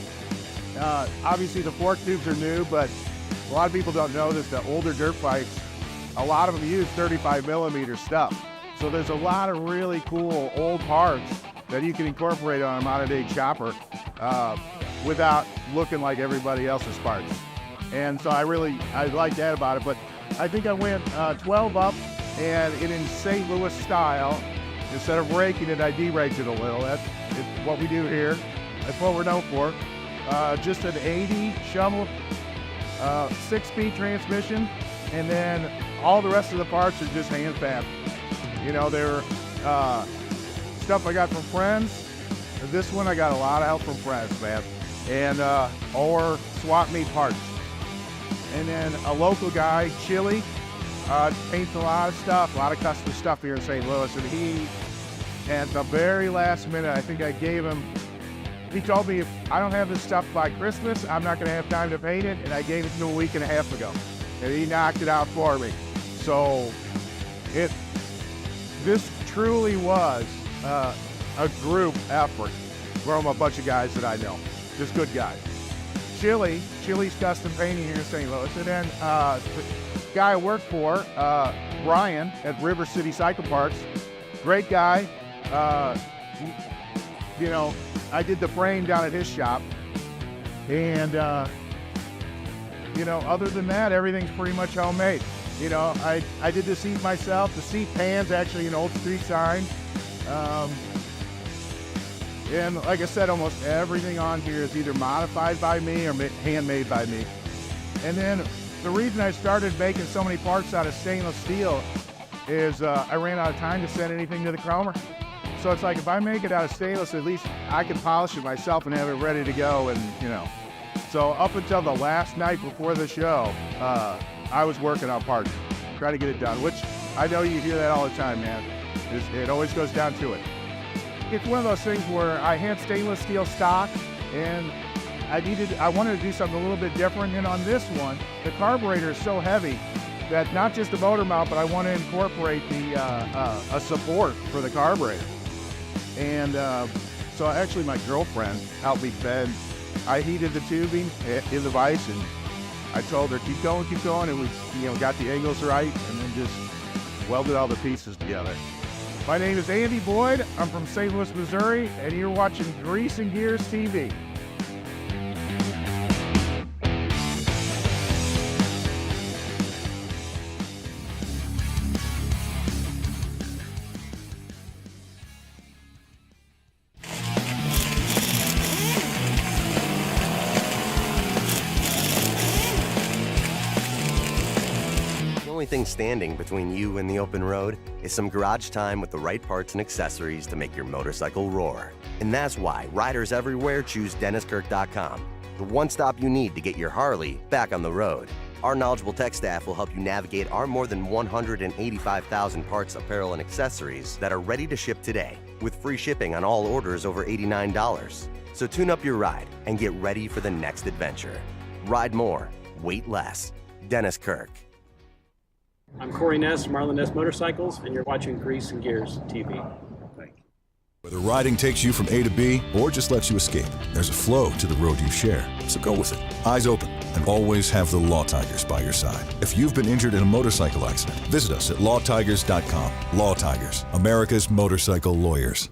Obviously the fork tubes are new, but a lot of people don't know this, the older dirt bikes, a lot of them use 35 millimeter stuff. So there's a lot of really cool old parts that you can incorporate on a modern day chopper without looking like everybody else's parts. And so I like that about it, but I think I went 12 up, and in St. Louis style, instead of raking it, I de-raked it a little. That's what we do here. That's what we're known for. Just an 80 Schummel 6-speed transmission, and then all the rest of the parts are just hand fab. You know, they're stuff I got from friends. This one I got a lot of help from friends, man, and or swap meet parts. And then a local guy, Chili, paints a lot of stuff, a lot of custom stuff here in St. Louis, and he, at the very last minute, I think I gave him, he told me if I don't have this stuff by Christmas, I'm not going to have time to paint it, and I gave it to him a week and a half ago, and he knocked it out for me. So this truly was a group effort from a bunch of guys that I know, just good guys. Chili's Custom Painting here in St. Louis, and then the guy I work for, Brian at River City Cycle Parts, great guy. You know, I did the frame down at his shop, and you know, other than that, everything's pretty much homemade. You know, I did the seat myself. The seat pan's actually an old street sign. And like I said, almost everything on here is either modified by me or handmade by me. And then the reason I started making so many parts out of stainless steel is I ran out of time to send anything to the chromer. So it's like, if I make it out of stainless, at least I can polish it myself and have it ready to go, and you know. So up until the last night before the show, I was working on parts, trying to get it done, which I know you hear that all the time, man. It always goes down to it. It's one of those things where I had stainless steel stock, and I wanted to do something a little bit different. And on this one, the carburetor is so heavy that not just the motor mount, but I want to incorporate a support for the carburetor. And so actually my girlfriend helped me bend. I heated the tubing in the vise, and I told her, keep going, and we got the angles right, and then just welded all the pieces together. My name is Andy Boyd. I'm from St. Louis, Missouri, and you're watching Grease and Gears TV. The only thing standing between you and the open road is some garage time with the right parts and accessories to make your motorcycle roar. And that's why riders everywhere choose DennisKirk.com, the one stop you need to get your Harley back on the road. Our knowledgeable tech staff will help you navigate our more than 185,000 parts, apparel, and accessories that are ready to ship today, with free shipping on all orders over $89. So tune up your ride and get ready for the next adventure. Ride more, wait less. Dennis Kirk. I'm Corey Ness from Marlin Ness Motorcycles, and you're watching Grease and Gears TV. Whether riding takes you from A to B or just lets you escape, there's a flow to the road you share. So go with it. Eyes open, and always have the Law Tigers by your side. If you've been injured in a motorcycle accident, visit us at lawtigers.com. Law Tigers, America's motorcycle lawyers.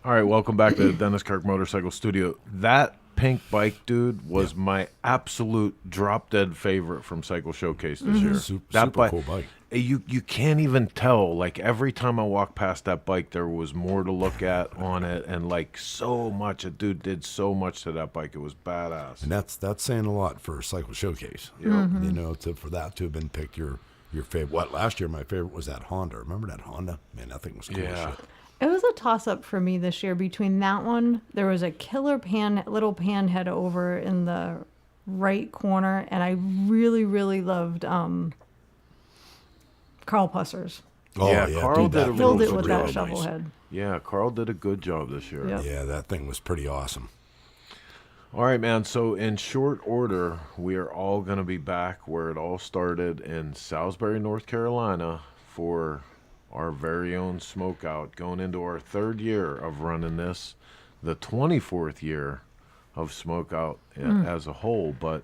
All right, welcome back to the Dennis Kirk Motorcycle Studio. That pink bike, dude, was my absolute drop-dead favorite from Cycle Showcase this year. Super cool bike. You can't even tell. Like, every time I walked past that bike, there was more to look at on it, and like so much. A dude did so much to that bike. It was badass. And that's saying a lot for Cycle Showcase. Yep. Mm-hmm. You know, for that to have been picked your favorite. What, last year my favorite was that Honda. Remember that Honda? Man, that thing was cool as shit. It was a toss-up for me this year between that one. There was a killer little pan head over in the right corner, and I really, really loved Carl Pusser's. Oh, Yeah, yeah, Carl dude, did that a Killed really it with good that job. shovel head. Yeah, Carl did a good job this year. Yep. Yeah, that thing was pretty awesome. All right, man. So in short order, we are all going to be back where it all started in Salisbury, North Carolina for our very own SmokeOut, going into our 3rd year of running this, the 24th year of SmokeOut as a whole. But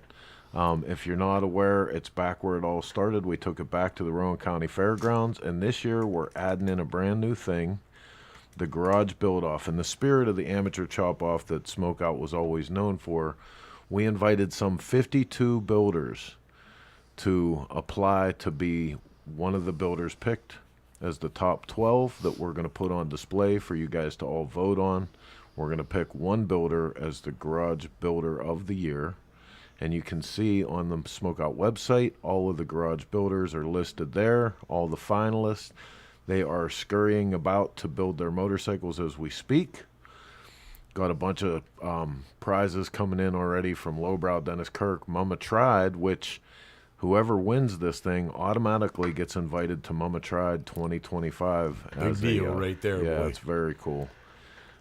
if you're not aware, it's back where it all started. We took it back to the Rowan County Fairgrounds, and this year we're adding in a brand new thing, the garage build-off. In the spirit of the amateur chop-off that SmokeOut was always known for, we invited some 52 builders to apply to be one of the builders picked as the top 12 that we're going to put on display for you guys to all vote on. We're going to pick one builder as the garage builder of the year. And you can see on the SmokeOut website, all of the garage builders are listed there, all the finalists. They are scurrying about to build their motorcycles as we speak. Got a bunch of prizes coming in already from Lowbrow, Dennis Kirk, Mama Tried, which whoever wins this thing automatically gets invited to Mama Tried 2025. Big deal right there, Yeah, boy. it's very cool.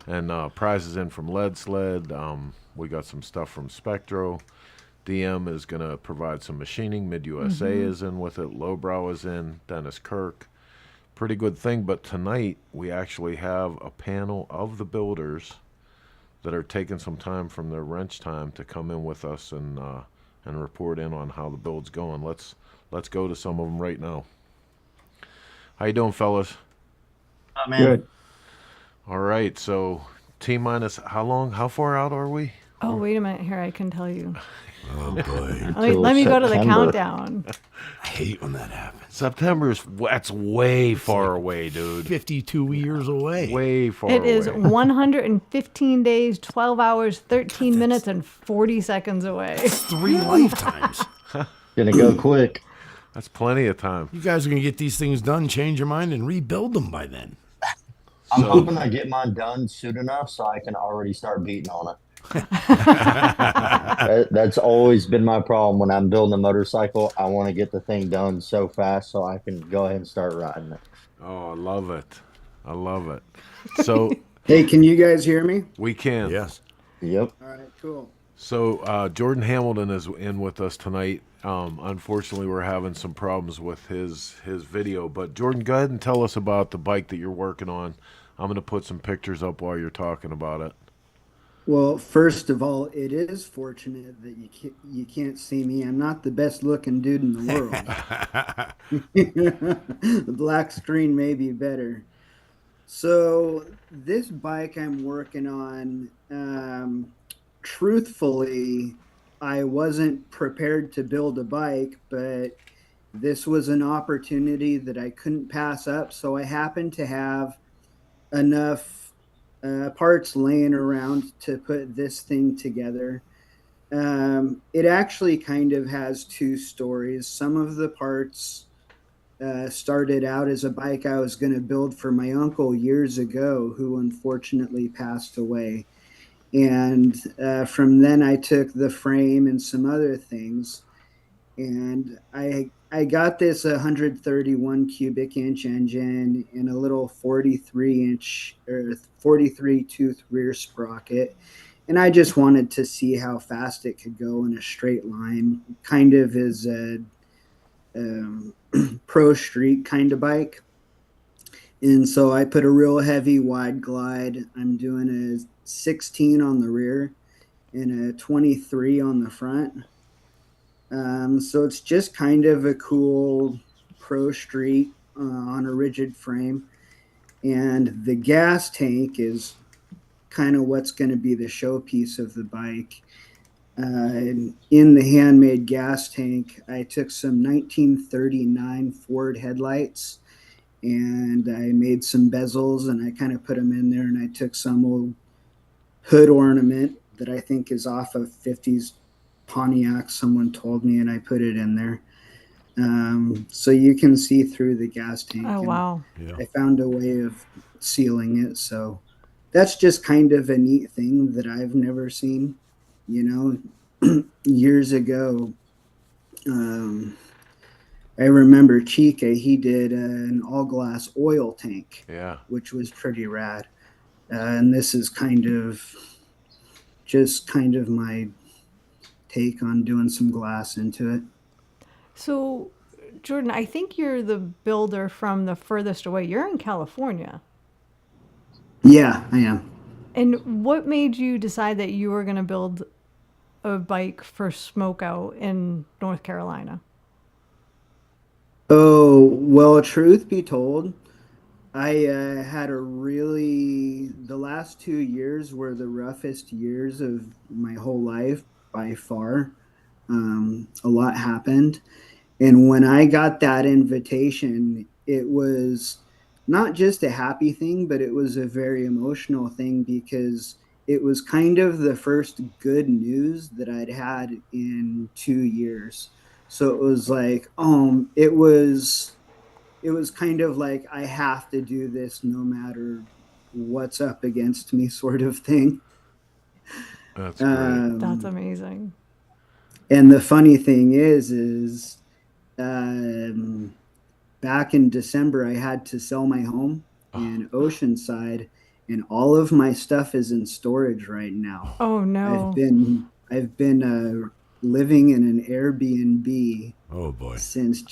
And prizes in from Lead Sled. We got some stuff from Spectro. DM is going to provide some machining. Mid-USA is in with it. Lowbrow is in. Dennis Kirk. Pretty good thing. But tonight, we actually have a panel of the builders that are taking some time from their wrench time to come in with us and report in on how the build's going. Let's go to some of them right now. How you doing, fellas? Man. Good. All right. So T-minus, how far out are we? Oh, wait a minute. Here, I can tell you. Oh, boy. Let me go to the countdown. I hate when that happens. That's way far away, dude. 52 years away. Way far It away. is 115 days, 12 hours, 13 minutes, and 40 seconds away. 3 lifetimes. Gonna go quick. That's plenty of time. You guys are going to get these things done, change your mind, and rebuild them by then. I'm hoping I get mine done soon enough so I can already start beating on it. That's always been my problem when I'm building a motorcycle. I want to get the thing done so fast so I can go ahead and start riding it. Oh, I love it. I love it. So Hey, can you guys hear me? we can. Yes. Yep. All right, cool. So Jordan Hamilton is in with us tonight. Unfortunately, we're having some problems with his video. But Jordan, go ahead and tell us about the bike that you're working on. I'm going to put some pictures up while you're talking about it. Well, first of all, it is fortunate that you can't see me. I'm not the best looking dude in the world. The black screen may be better. So this bike I'm working on, truthfully, I wasn't prepared to build a bike, but this was an opportunity that I couldn't pass up. So I happened to have enough parts laying around to put this thing together. It actually kind of has 2 stories. Some of the parts started out as a bike I was going to build for my uncle years ago, who unfortunately passed away. And from then I took the frame and some other things, and I got this 131 cubic inch engine in a little 43 inch or 43 tooth rear sprocket. And I just wanted to see how fast it could go in a straight line, kind of as a pro street kind of bike. And so I put a real heavy wide glide. I'm doing a 16 on the rear and a 23 on the front. So it's just kind of a cool pro street on a rigid frame. And the gas tank is kind of what's going to be the showpiece of the bike. In the handmade gas tank, I took some 1939 Ford headlights and I made some bezels and I kind of put them in there, and I took some old hood ornament that I think is off of 50s Pontiac, someone told me, and I put it in there. So you can see through the gas tank. Oh, wow. Yeah. I found a way of sealing it. So that's just kind of a neat thing that I've never seen. You know, years ago, I remember Chica, he did an all glass oil tank, Yeah. which was pretty rad. And this is kind of my take on doing some glass into it. So, Jordan, I think you're the builder from the furthest away. You're in California. Yeah, I am. And what made you decide that you were going to build a bike for SmokeOut in North Carolina? Oh, well, truth be told, I had the last 2 years were the roughest years of my whole life by far. A lot happened. And when I got that invitation, it was not just a happy thing, but it was a very emotional thing because it was kind of the first good news that I'd had in 2 years. So it was like, it was kind of like I have to do this no matter what's up against me, sort of thing. That's great. That's Um, amazing. and the funny thing is, um, back in December, I had to sell my home in Oceanside, and all of my stuff is in storage right now. Oh, I've no. been I've been living in an Airbnb Oh boy. since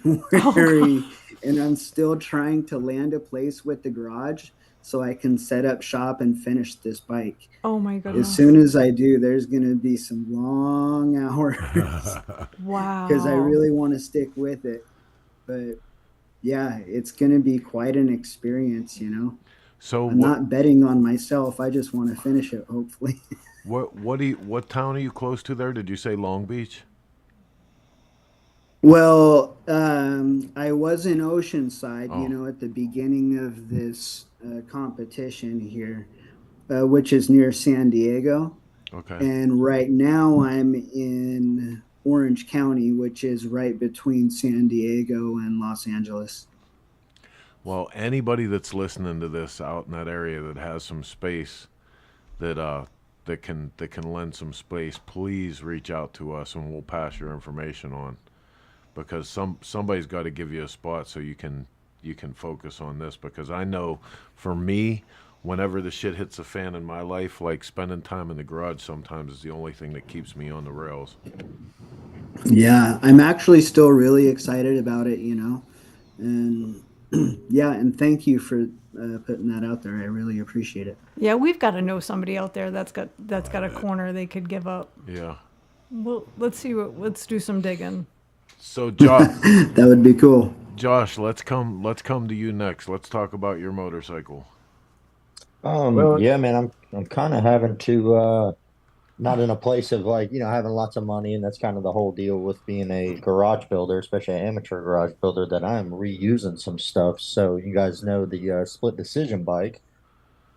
Oh, God. January, and I'm still trying to land a place with the garage so I can set up shop and finish this bike. Oh, my As goodness. soon as I do, there's going to be some long hours because I Wow. really want to stick with it. But yeah, it's going to be quite an experience. So I'm not betting on myself. I just want to finish it, hopefully. what town are you close to there? Did you say Long Beach? Well, I was in Oceanside, Oh, at the beginning of this competition here, which is near San Diego. okay. And right now I'm in Orange County, which is right between San Diego and Los Angeles. Well, anybody that's listening to this out in that area that has some space that that can lend some space, please reach out to us and we'll pass your information on because somebody's got to give you a spot so you can focus on this because I know for me whenever the shit hits the fan in my life like spending time in the garage sometimes is the only thing that keeps me on the rails. Yeah, I'm actually still really excited about it. And yeah, and thank you for putting that out there. I really appreciate it. Yeah, we've got to know somebody out there that's got a corner they could give up. Yeah. Well, let's do some digging. So Josh, That would be cool. let's come to you next. Let's talk about your motorcycle. Well, Yeah, man, I'm kind of having to not in a place of like, having lots of money, and that's kind of the whole deal with being a garage builder, especially an amateur garage builder, that I'm reusing some stuff. So you guys know the split decision bike.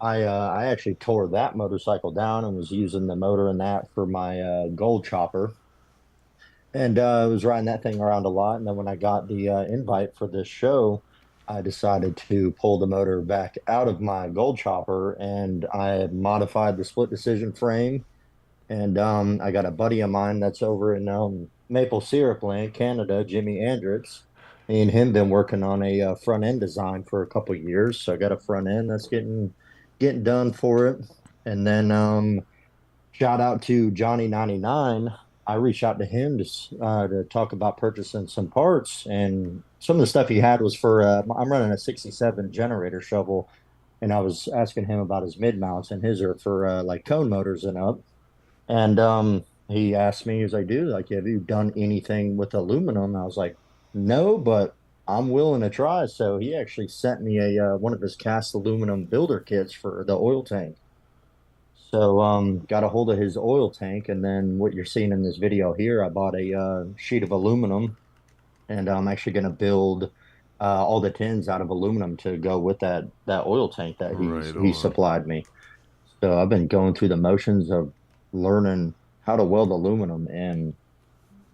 I actually tore that motorcycle down and was using the motor in that for my gold chopper. And I was riding that thing around a lot. And then when I got the invite for this show, I decided to pull the motor back out of my gold chopper and I modified the split decision frame. And I got a buddy of mine that's over in Maple Syrup Land, Canada, Jimmy Andrix. Me and him been working on a front end design for a couple years. So I got a front end that's getting done for it. And then shout out to Johnny 99. I reached out to him to talk about purchasing some parts, and some of the stuff he had was for I'm running a 67 generator shovel, and I was asking him about his mid mounts, and his are for like cone motors and up. And he asked me, he was like, dude, like, have you done anything with aluminum? I was like, no, but I'm willing to try. So he actually sent me a one of his cast aluminum builder kits for the oil tank. So got a hold of his oil tank, and then what you're seeing in this video here, I bought a sheet of aluminum, and I'm actually going to build all the tins out of aluminum to go with that oil tank that Right he on. supplied me. So I've been going through the motions of learning how to weld aluminum, and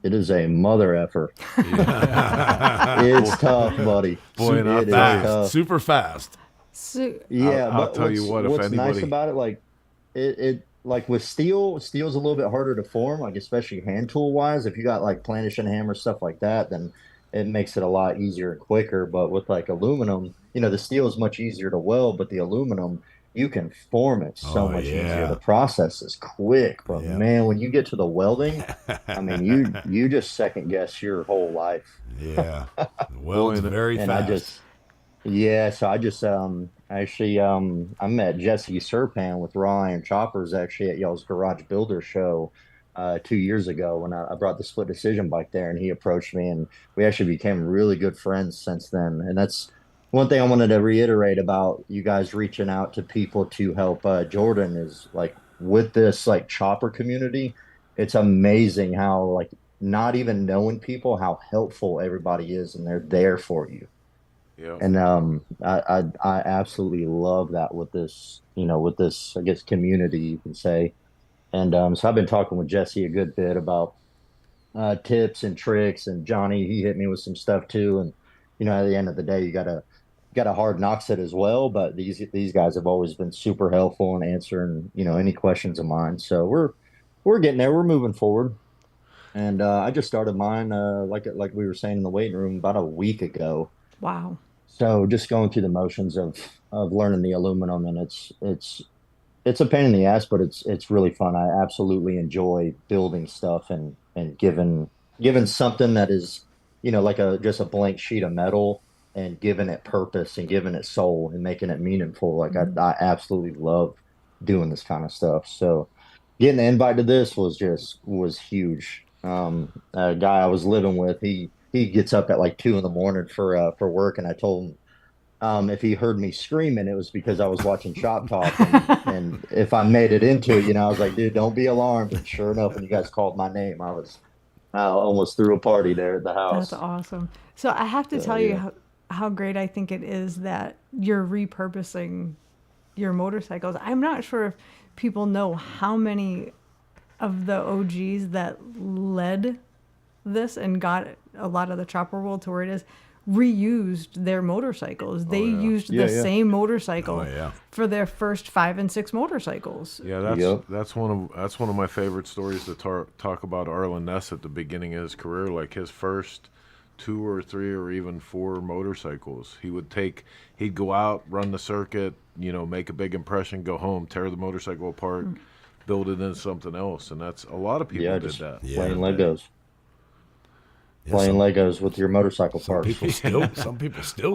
it is a mother effer. It's tough, buddy. Boy, and I'll It is tell you, tough. Super fast. So, Yeah, I'll but tell you what, if what's nice anybody, about it, like it like with steel's a little bit harder to form, like especially hand tool wise. If you got like planishing hammer stuff like that, then it makes it a lot easier and quicker. But with like aluminum, you know, the steel is much easier to weld, but the aluminum, you can form it so Oh, much easier. The yeah. process is quick, but Yeah. man, when you get to the welding, I mean, you just second guess your whole life. Yeah. The Boy, weld's and very And I fast. just, yeah, so I just actually I met Jesse Serpan with Ryan Choppers actually at y'all's Garage Builder show 2 years ago when I brought the split decision bike there, and he approached me, and we actually became really good friends since then. And that's one thing I wanted to reiterate about you guys reaching out to people to help Jordan is like with this like chopper community, it's amazing how like not even knowing people how helpful everybody is, and they're there for you. yeah. And I absolutely love that with this, you know, with this, I guess, community, you can say. And so I've been talking with Jesse a good bit about tips and tricks, and Johnny, he hit me with some stuff too. And you know, at the end of the day, you gotta hard knocks it as well. But these guys have always been super helpful in answering, you know, any questions of mine. So we're getting there. We're moving forward. And I just started mine, like we were saying in the waiting room about a week ago. Wow. So just going through the motions of learning the aluminum, and it's a pain in the ass, but it's really fun. I absolutely enjoy building stuff and giving something that is, you know, like a just a blank sheet of metal, and giving it purpose and giving it soul and making it meaningful. Like I absolutely love doing this kind of stuff. So getting the invite to this was huge. A guy I was living with, he gets up at like 2 in the morning for work, and I told him if he heard me screaming, it was because I was watching Shop Talk, and if I made it into it, you know, I was like, dude, don't be alarmed. And sure enough, when you guys called my name, I almost threw a party there at the That's house. awesome. So I have to So tell you yeah. how great I think it is that you're repurposing your motorcycles. I'm not sure if people know how many of the OGs that led this and got a lot of the chopper world to where it is reused their motorcycles. They yeah. used Yeah, the yeah. same motorcycle Oh, yeah. for their first 5 and 6 motorcycles. Yeah, Yep. that's one of my favorite stories to talk about Arlen Ness at the beginning of his career. Like his first 2 or 3 or even 4 motorcycles, he'd go out, run the circuit, you know, make a big impression, go home, tear the motorcycle apart, build it into something else, and that's a lot of people Yeah, did just that. Yeah. playing in the day. Legos. Yeah, Playing Legos with your motorcycle some parts. people still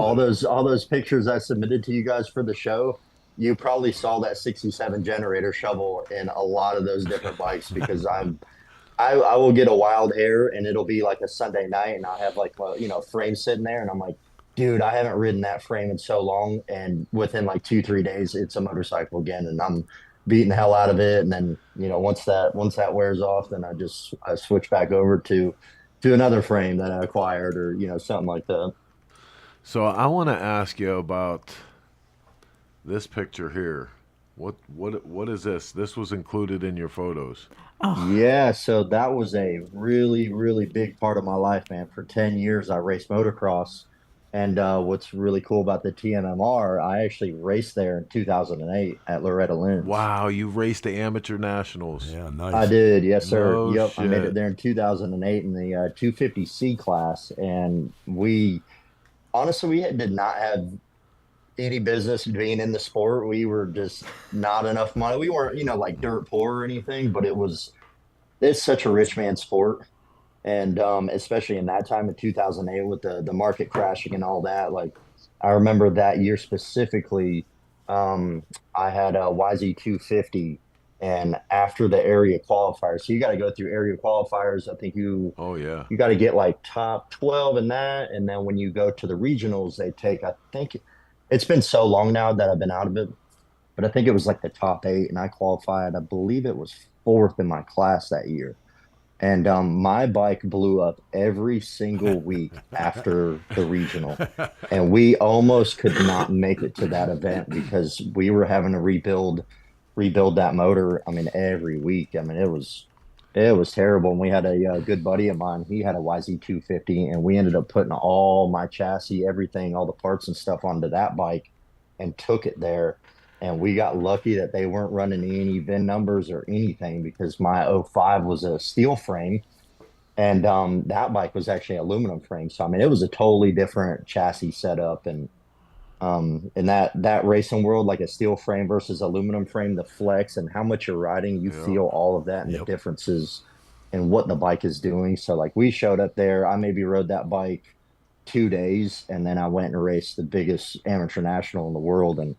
all do it. those pictures I submitted to you guys for the show, you probably saw that 67 generator shovel in a lot of those different bikes because I will get a wild hair, and it'll be like a Sunday night, and I'll have like a, you know, frame sitting there, and I'm like, dude, I haven't ridden that frame in so long, and within like 2 3 days it's a motorcycle again, and I'm beating the hell out of it. And then, you know, once that wears off, then I switch back over to another frame that I acquired, or you know, something like that. So I want to ask you about this picture here. What is this? This was included in your photos. Yeah, so that was a really, really big part of my life, man. For 10 years, I raced motocross. And what's really cool about the TMMR, I actually raced there in 2008 at Loretta Lynn's. Wow, you raced the amateur nationals. Yeah, I nice. did, yes, sir. No Yep, I made it shit. there in 2008 in the 250C class. And we, honestly, did not have any business being in the sport. We were just not enough money. We weren't, you know, like dirt poor or anything, but it's such a rich man sport. And especially in that time in 2008 with the market crashing and all that, like I remember that year specifically, um, I had a YZ250, and after the area qualifiers, so you got to go through area qualifiers. I think Oh yeah. you got to get like top 12 in that, and then when you go to the regionals, they take, I think it's been so long now that I've been out of it, but I think it was like the top 8, and I qualified. I believe it was fourth in my class that year. And my bike blew up every single week after the regional. And we almost could not make it to that event because we were having to rebuild that motor. I mean, every week. I mean, it was terrible. And we had a, good buddy of mine. He had a YZ250, and we ended up putting all my chassis, everything, all the parts and stuff onto that bike, and took it there. And we got lucky that they weren't running any VIN numbers or anything because my '05 was a steel frame, And that bike was actually aluminum frame. So I mean, it was a totally different chassis setup. And in that racing world, like a steel frame versus aluminum frame, the flex and how much you're riding, you feel all of that and the differences in what the bike is doing. So like we showed up there, I maybe rode that bike 2 days, and then I went and raced the biggest amateur national in the world. And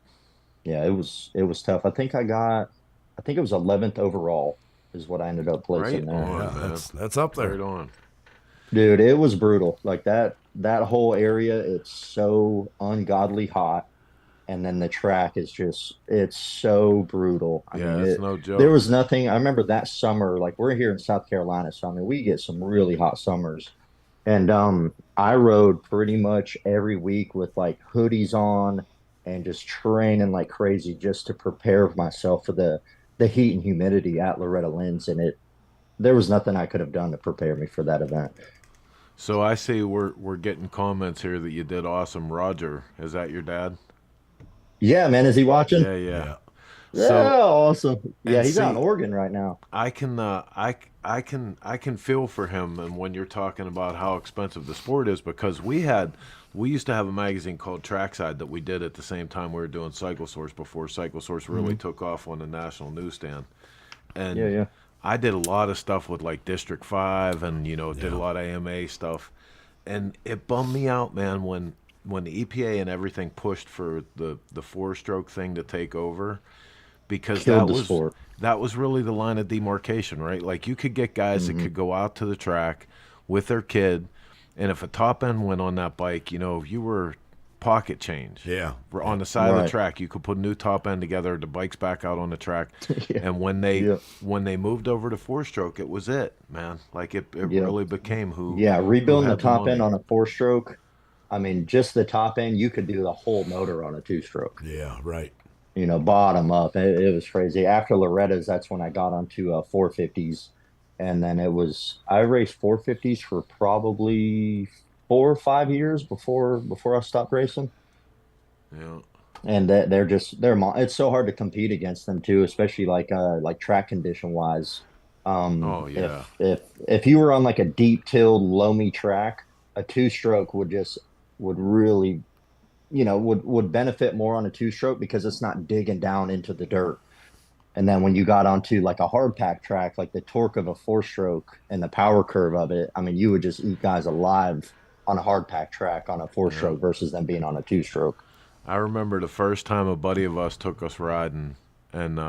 yeah, it was tough. I think it was 11th overall is what I ended up placing there. Yeah, that's up there. Right on. Dude, it was brutal. Like that whole area, it's so ungodly hot. And then the track is it's so brutal. I mean, it's no joke. there was nothing. I remember that summer, like we're here in South Carolina, so I mean, we get some really hot summers. And I rode pretty much every week with like hoodies on and just training like crazy just to prepare myself for the heat and humidity at Loretta Lynn's. And there was nothing I could have done to prepare me for that event. So I see we're getting comments here that you did awesome. Roger, is that your dad? Yeah, man. Is he watching? Yeah. Yeah, awesome. Yeah, he's see, out in Oregon right now. I can feel for him, and when you're talking about how expensive the sport is, because we used to have a magazine called Trackside that we did at the same time we were doing Cycle Source before Cycle Source really took off on the national newsstand. And I did a lot of stuff with like District 5 and did a lot of AMA stuff, and it bummed me out, man, when the EPA and everything pushed for the 4-stroke thing to take over, because that was really the line of demarcation, right? Like you could get guys that could go out to the track with their kid, and if a top end went on that bike, if you were pocket change, on the side of the track, you could put a new top end together. The bike's back out on the track, and when they moved over to 4-stroke, it was it, man. Like it really became rebuilding the top end on a 4-stroke. I mean, just the top end, you could do the whole motor on a 2-stroke. Yeah, right. Bottom up. It was crazy. After Loretta's, that's when I got onto 450s. And then I raced 450s for probably 4 or 5 years before I stopped racing. Yeah. And it's so hard to compete against them too, especially like track condition wise. If you were on like a deep tilled loamy track, a 2-stroke would really, would benefit more on a 2-stroke because it's not digging down into the dirt. And then when you got onto like a hard pack track, like the torque of a 4-stroke and the power curve of it, I mean, you would just eat guys alive on a hard pack track on a 4-stroke versus them being on a 2-stroke. I remember the first time a buddy of us took us riding, and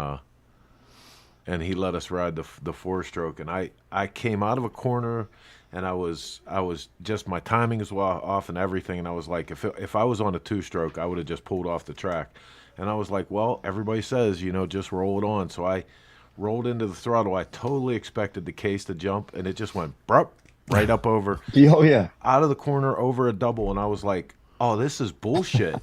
he let us ride the 4-stroke, and I came out of a corner. And I was just, my timing was off and everything. And I was like, if I was on a 2-stroke, I would have just pulled off the track. And I was like, well, everybody says, just roll it on. So I rolled into the throttle. I totally expected the case to jump, and it just went right up over. Oh yeah. Out of the corner over a double, and I was like, oh, this is bullshit.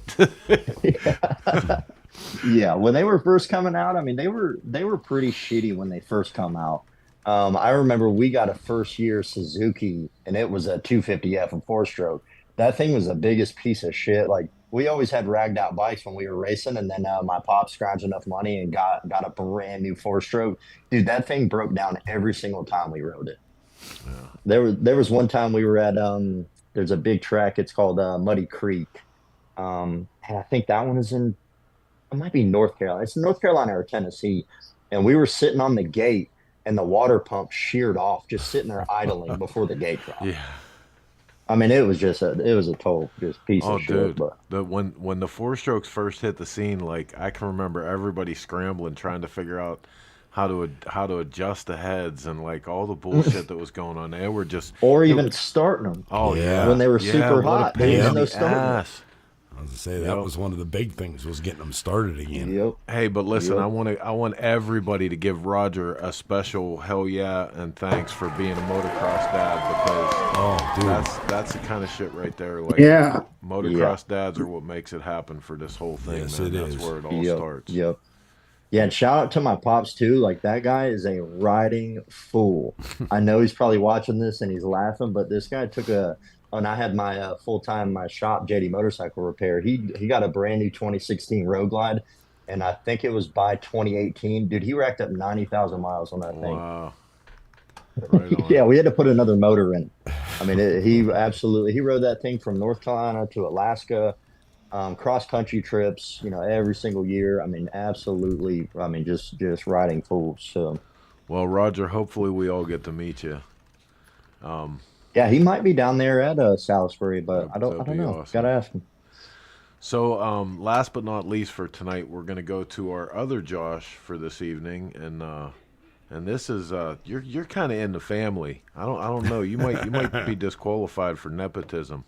Yeah. When they were first coming out, I mean, they were pretty shitty when they first come out. I remember we got a first year Suzuki, and it was a 250F and 4-stroke. That thing was the biggest piece of shit. Like we always had ragged out bikes when we were racing, and then my pop scrounged enough money and got a brand new 4-stroke. Dude, that thing broke down every single time we rode it. Yeah. There was one time we were at there's a big track. It's called Muddy Creek, and I think that one is it might be North Carolina. It's North Carolina or Tennessee, and we were sitting on the gate. And the water pump sheared off, just sitting there idling before the gate dropped. Yeah, I mean, it was a total just piece of shit. Dude, when the 4-strokes first hit the scene, like I can remember everybody scrambling, trying to figure out how to adjust the heads and like all the bullshit that was going on. They were just starting them. Oh yeah, when they were super hot, they had no starting. I was gonna say that was one of the big things was getting them started again. Yep. Hey, but listen, I want everybody to give Roger a special hell yeah and thanks for being a motocross dad, because that's the kind of shit right there. Like motocross dads are what makes it happen for this whole thing. Yes, man. it That's is. where it all starts. Yep. Yeah, and shout out to my pops too. Like that guy is a riding fool. I know he's probably watching this and he's laughing, but this guy took and I had my full-time my shop JD Motorcycle Repair. He got a brand new 2016 Road Glide, and I think it was by 2018. Dude, he racked up 90,000 miles on that thing. Wow. Right on. Yeah, we had to put another motor in it. I mean, he rode that thing from North Carolina to Alaska, cross country trips, every single year. I mean, absolutely. I mean, just riding fools. So, Well, Roger, hopefully we all get to meet you. yeah, he might be down there at Salisbury, but I That'd don't be know. awesome. Gotta ask him. So, last but not least for tonight, we're going to go to our other Josh for this evening, and this is you're kind of in the family. I don't know. You might be disqualified for nepotism.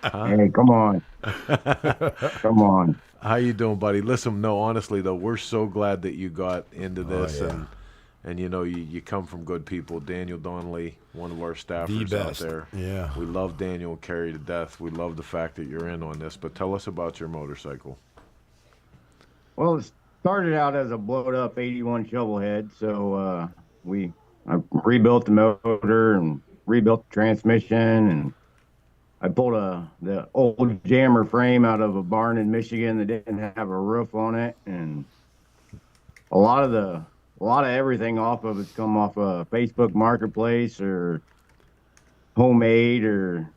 Huh? Hey, come on, come on. How you doing, buddy? Listen, no, honestly though, we're so glad that you got into this, and you come from good people. Daniel Donnelly, one of our staffers out there. Yeah, we love Daniel and Carrie to death. We love the fact that you're in on this. But tell us about your motorcycle. Well, it started out as a blowed up 81 shovel head, so I rebuilt the motor and rebuilt the transmission, and I pulled the old jammer frame out of a barn in Michigan that didn't have a roof on it, and a lot of everything off of it's come off a Facebook Marketplace or homemade, or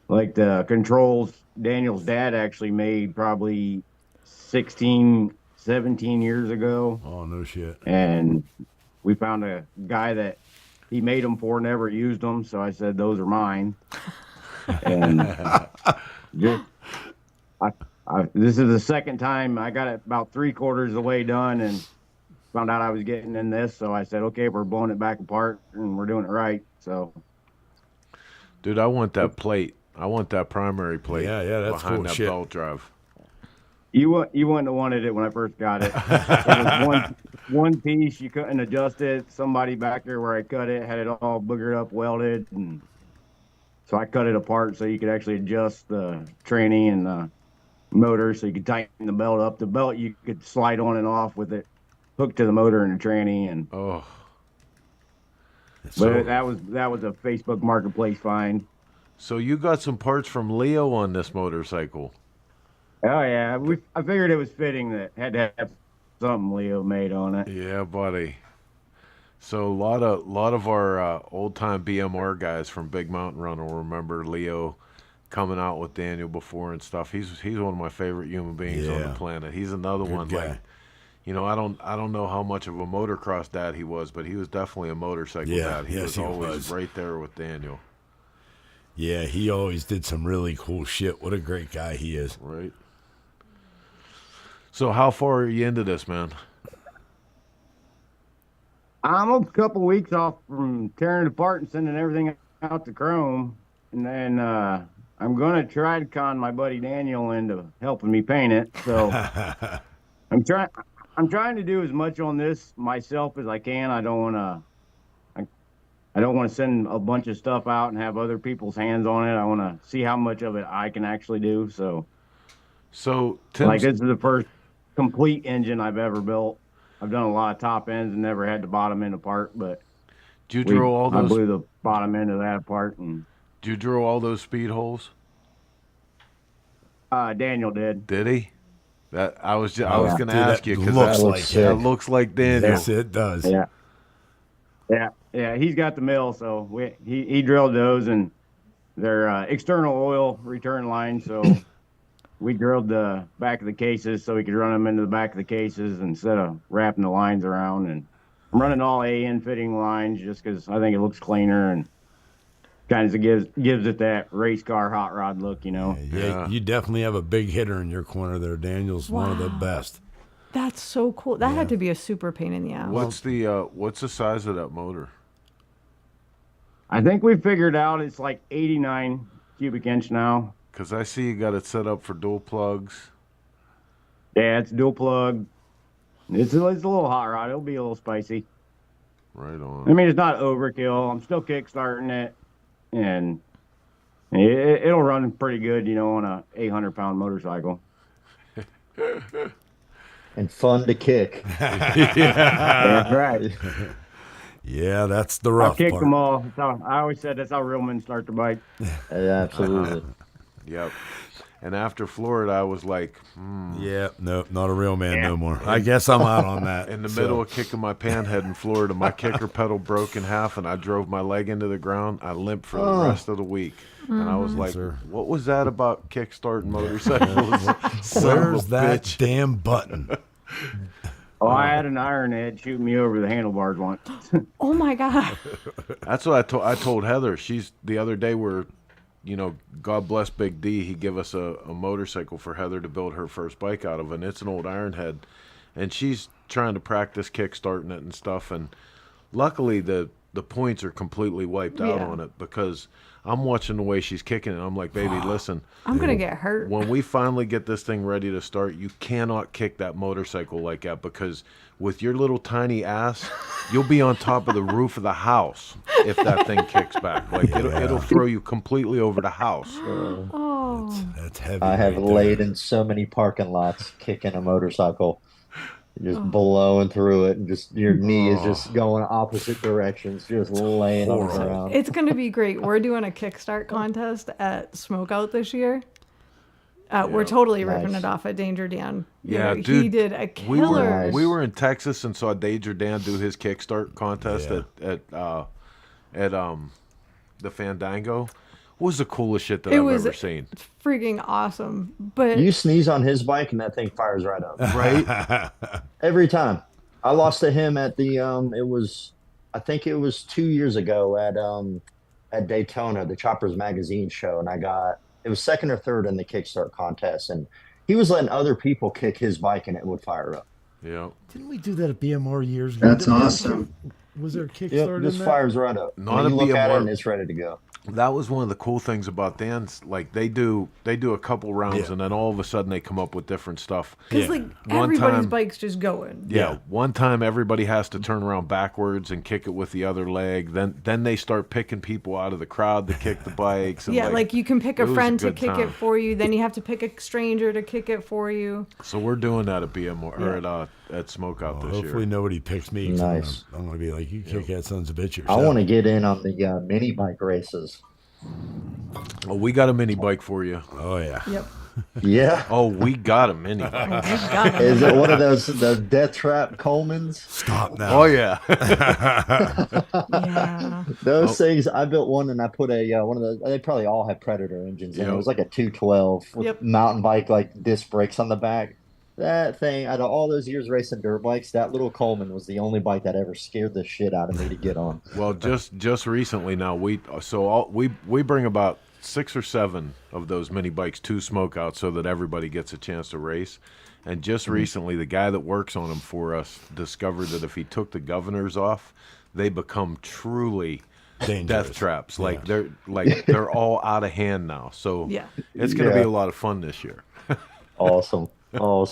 like the controls Daniel's dad actually made probably 16, 17 years ago. Oh, no shit. And we found a guy that he made them for, never used them. So I said, those are mine. And this is the second time. I got it about 3/4 of the way done and found out I was getting in this. So I said, okay, we're blowing it back apart and we're doing it right. So, Dude, I want that plate. I want that primary plate. Yeah, that's behind cool that shit. belt drive. You wouldn't have wanted it when I first got it. It was one piece. You couldn't adjust it. Somebody back there where I cut it had it all boogered up, welded, and so I cut it apart so you could actually adjust the tranny and the motor, so you could tighten the belt up. The belt you could slide on and off with it hooked to the motor and the tranny, and that was a Facebook Marketplace find. So you got some parts from Leo on this motorcycle. Oh yeah, I figured it was fitting that had to have something Leo made on it. Yeah, buddy. So a lot of our old time BMR guys from Big Mountain Run will remember Leo coming out with Daniel before and stuff. He's one of my favorite human beings on the planet. He's another one guy. Like, I don't know how much of a motocross dad he was, but he was definitely a motorcycle dad. He was always right there with Daniel. Yeah, he always did some really cool shit. What a great guy he is. Right. So how far are you into this, man? I'm a couple weeks off from tearing it apart and sending everything out to Chrome, and then I'm gonna try to con my buddy Daniel into helping me paint it. So I'm trying to do as much on this myself as I can. I don't want to send a bunch of stuff out and have other people's hands on it. I want to see how much of it I can actually do. So like this is the first complete engine I've ever built. I've done a lot of top ends and never had the bottom end apart, but I blew the bottom end of that apart. And did you drill all those speed holes? Daniel did. Did he? That I was going to ask you because that looks like Daniel. Yes, it does. Yeah. He's got the mill, so he drilled those, and they're external oil return lines. So we drilled the back of the cases so we could run them into the back of the cases instead of wrapping the lines around. And I'm running all AN fitting lines just because I think it looks cleaner and kind of gives it that race car hot rod look, Yeah, you definitely have a big hitter in your corner there. Daniel's one of the best. That's so cool. That had to be a super pain in the ass. What's the size of that motor? I think we figured out it's like 89 cubic inch now. Because I see you got it set up for dual plugs. Yeah, it's dual plug. It's a little hot rod. It'll be a little spicy. Right on. I mean, it's not overkill. I'm still kickstarting it, and it'll run pretty good, on a 800-pound motorcycle. And fun to kick. That's right. Yeah, that's the rough I kicked part. them all. I always said that's how real men start to bike. Yeah, absolutely. Yep. And after Florida, I was like, Yeah, no, not a real man no more. I guess I'm out on that. In the middle of kicking my panhead in Florida, my kicker pedal broke in half, and I drove my leg into the ground. I limped for the rest of the week. And I was like, what was that about kickstarting motorcycles? Where's that damn button? Oh, I had an ironhead shoot me over the handlebars once. Oh my God. That's what I told Heather. The other day God bless Big D. He gave us a motorcycle for Heather to build her first bike out of, and it's an old Ironhead, and she's trying to practice kickstarting it and stuff. And luckily, the points are completely wiped out on it because I'm watching the way she's kicking it. I'm like, baby, listen, I'm gonna get hurt. When we finally get this thing ready to start, you cannot kick that motorcycle like that because with your little tiny ass, you'll be on top of the roof of the house if that thing kicks back. Like it'll throw you completely over the house. That's heavy. I have right laid there. in so many parking lots kicking a motorcycle, just blowing through it, and just your knee is just going opposite directions, just laying on the ground. It's going to be great. We're doing a Kickstart contest at SmokeOut this year. We're totally ripping it off at Danger Dan. Yeah, dude, dude, he did a killer. We were in Texas and saw Danger Dan do his Kickstart contest at the Fandango. It was the coolest shit that I've ever seen. Freaking awesome. But You sneeze on his bike and that thing fires right up. Right? Every time. I lost to him at the I think it was 2 years ago at Daytona, the Choppers Magazine show, and it was second or third in the Kickstart contest, and he was letting other people kick his bike and it would fire up. Yeah. Didn't we do that at BMR years ago? That's awesome. Was there a Kickstarter Yep, this in that? fires right up. Not When you a look at it BMR. and it's ready to go. That was one of the cool things about Dan's. Like they do a couple rounds and then all of a sudden they come up with different stuff. Because everybody's bike's just going. Yeah, one time everybody has to turn around backwards and kick it with the other leg. Then they start picking people out of the crowd to kick the bikes. And Yeah, like you can pick a it was friend to good kick time. it for you. Then you have to pick a stranger to kick it for you. So we're doing that at BMR or at SmokeOut this year. Hopefully nobody picks me. 'Cause Nice. I'm gonna be like, you kick that sons of bitch I yourself. want to get in on the mini bike races. Oh, we got a mini bike for you. Oh yeah. Yep. Yeah. Oh, we got a mini bike. Is it one of those the Death Trap Colemans? Stop now. Oh yeah. Yeah. Those things. I built one and I put one of those. They probably all have Predator engines in it. It was like a 212 with mountain bike like disc brakes on the back. That thing, out of all those years racing dirt bikes, that little Coleman was the only bike that ever scared the shit out of me to get on. Well, just recently now we bring about 6 or 7 of those mini bikes to SmokeOut so that everybody gets a chance to race. And just recently, the guy that works on them for us discovered that if he took the governors off, they become truly Dangerous. death traps. Like they're all out of hand now. So it's going to be a lot of fun this year. Awesome. All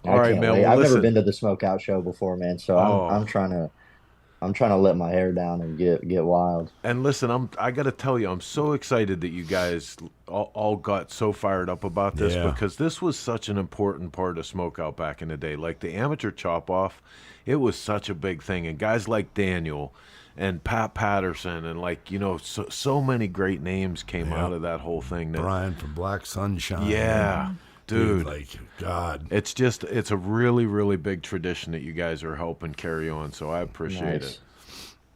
right, man. Well, I've listen. never been to the SmokeOut show before, man. So I'm trying to let my hair down and get wild. And listen, I got to tell you, I'm so excited that you guys all got so fired up about this because this was such an important part of SmokeOut back in the day. Like the amateur chop off, it was such a big thing, and guys like Daniel and Pat Patterson and so many great names came out of that whole thing. Brian from Black Sunshine. Yeah. Dude, like God, it's a really, really big tradition that you guys are helping carry on. So I appreciate it.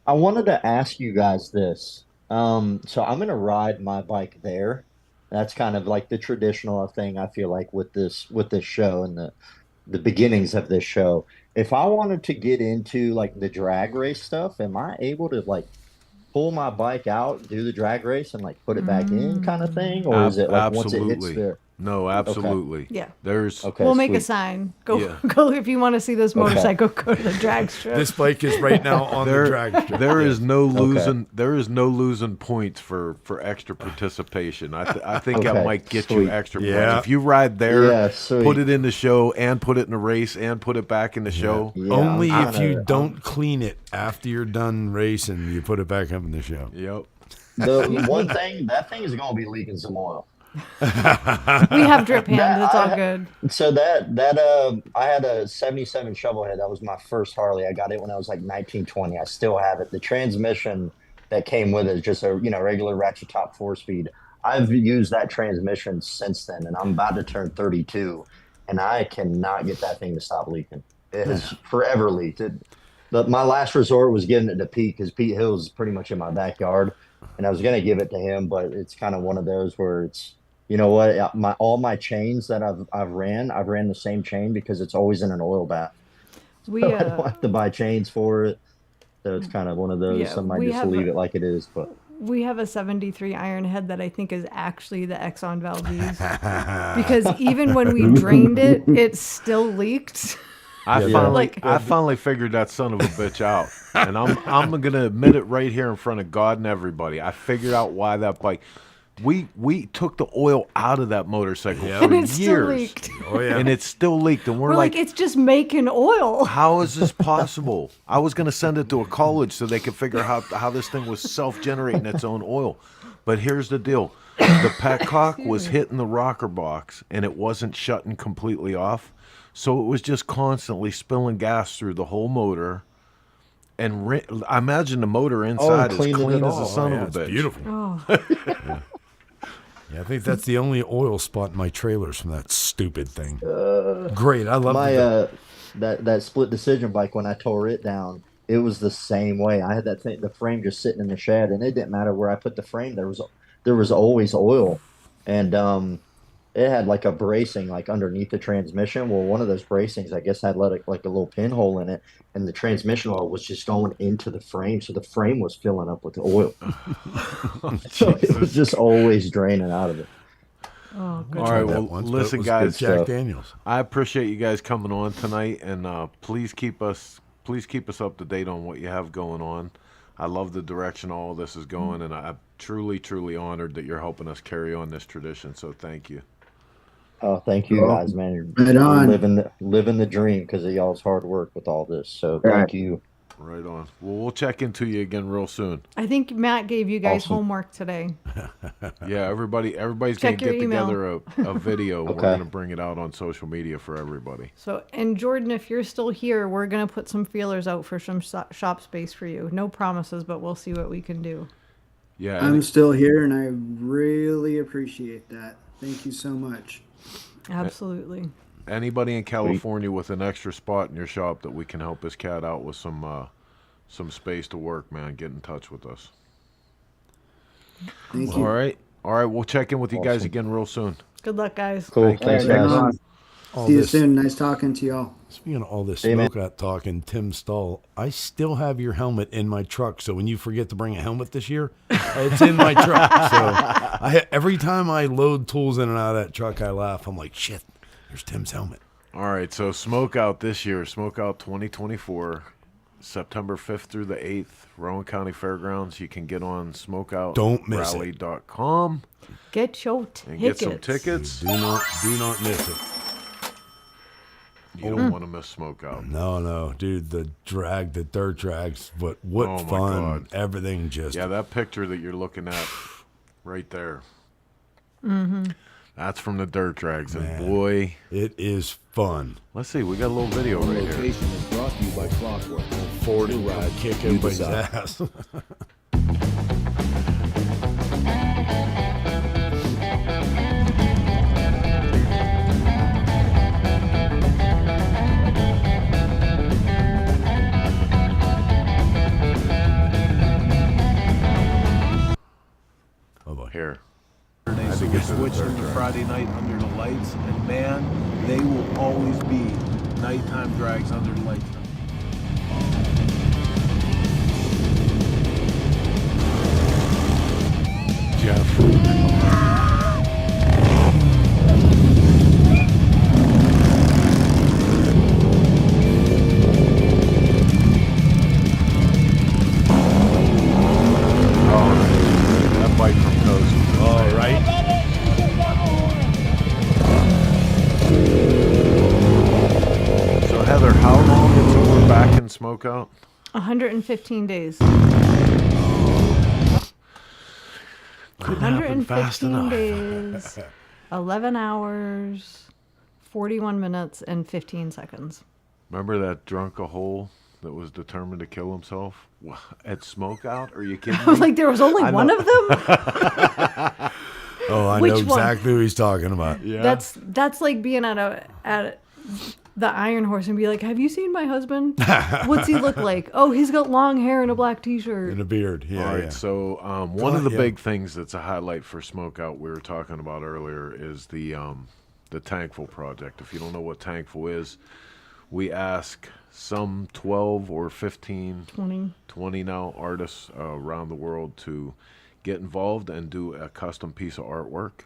I wanted to ask you guys this. So I'm gonna ride my bike there. That's kind of like the traditional thing I feel like with this show and the beginnings of this show. If I wanted to get into like the drag race stuff, am I able to like pull my bike out, do the drag race, and like put it back in kind of thing, or is it like once it hits there? No, absolutely. Okay. Yeah. There's. Okay, We'll make a sweet. sign. Go if you want to see this motorcycle. Go to the drag strip. this bike is right now on the drag strip. There is no losing. There is no losing points for extra participation. I think that might get you extra points if you ride there. Put it in the show and put it in the race and put it back in the show. Yeah, only if you don't clean it after you're done racing, you put it back up in the show. Yep. The one thing, that thing is going to be leaking some oil. We have drip hands. It's all good. So I had a 77 Shovelhead. That was my first Harley. I got it when I was like 19, 20. I still have it. The transmission that came with it is just a regular ratchet top 4-speed. I've used that transmission since then, and I'm about to turn 32, and I cannot get that thing to stop leaking. It has forever leaked. My last resort was giving it to Pete because Pete Hills is pretty much in my backyard, and I was gonna give it to him, but it's kind of one of those where it's, you know what, all my chains that I've ran the same chain because it's always in an oil bath. We So I don't have to buy chains for it. So it's kind of one of those. Yeah, Some might we just have leave it like it is, but we have a 73 Ironhead that I think is actually the Exxon Valdez because even when we drained it, it still leaked. I finally figured that son of a bitch out, and I'm gonna admit it right here in front of God and everybody. I figured out why that bike. We took the oil out of that motorcycle for And it still years. leaked. Oh yeah. And it still leaked, and We're like, it's just making oil. how is this possible? I was gonna send it to a college so they could figure out how this thing was self-generating its own oil. But here's the deal: the petcock was hitting the rocker box, and it wasn't shutting completely off. So it was just constantly spilling gas through the whole motor. And I imagine the motor inside is clean as a son of a bitch. Beautiful. Oh. Yeah, I think that's the only oil spot in my trailers from that stupid thing. Great, I love that split decision bike. When I tore it down, it was the same way. I had that thing, the frame just sitting in the shed, and it didn't matter where I put the frame. There was always oil, and it had like a bracing like underneath the transmission. Well, one of those bracings, I guess, had like a little pinhole in it, and the transmission oil was just going into the frame, so the frame was filling up with oil. So it was just always draining out of it. Oh, good. All right, well, once, listen, good guys. Jack Daniels. I appreciate you guys coming on tonight, and please keep us up to date on what you have going on. I love the direction all of this is going, and I'm truly, truly honored that you're helping us carry on this tradition. So thank you. Oh, thank you guys, man. Right You're on. living the dream because of y'all's hard work with all this. So thank you. Right on. Well, we'll check into you again real soon. I think Matt gave you guys Awesome. homework today. Yeah, everybody's Check gonna your get email. together a video. Okay. We're gonna bring it out on social media for everybody. So, and Jordan, if you're still here, we're going to put some feelers out for some shop space for you. No promises, but we'll see what we can do. Yeah, I'm still here, and I really appreciate that. Thank you so much. Absolutely. anybody in California with an extra spot in your shop that we can help this cat out with some space to work, man, get in touch with us. Thank you. All right, we'll check in with you guys again real soon. Good luck, guys. Cool. Thanks, guys. See you soon. Nice talking to y'all. Speaking of all this Amen. SmokeOut talk and Tim Stahl, I still have your helmet in my truck. So when you forget to bring a helmet this year, it's in my truck. So every time I load tools in and out of that truck, I laugh. I'm like, shit, there's Tim's helmet. All right, so SmokeOut this year, SmokeOut 2024, September 5th through the 8th, Rowan County Fairgrounds. You can get on SmokeOutRally.com. Get your And tickets. get some tickets. Do not miss it. You don't want to miss SmokeOut. No, dude, the dirt drags, but what Oh, my fun. God. Everything just. Yeah, that picture that you're looking at right there. Mm-hmm. That's from the dirt drags, and Man. boy, it is fun. Let's see, we got a little video right here. Location is brought to you by Clockwork. Forward New and ride, kick you everybody's decide. ass. Here. So we switched them to Friday night under the lights, and man, they will always be nighttime drags under the lights. That bike from Coast. All right. So Heather, how long until we're back in SmokeOut? 115 days. Couldn't happen fast 115 enough. days, 11 hours, 41 minutes, and 15 seconds. Remember that drunk a hole that was determined to kill himself at SmokeOut? Are you kidding me? I was like, there was only I one know. of them? Oh, I Which know one? exactly who he's talking about. Yeah. That's like being at the Iron Horse and be like, have you seen my husband? What's he look like? Oh, he's got long hair and a black t-shirt. And a beard. Yeah, All right, yeah. so one of the big things that's a highlight for SmokeOut we were talking about earlier is the Tankful project. If you don't know what Tankful is, we ask some 12 or 15, 20 now artists around the world to get involved and do a custom piece of artwork.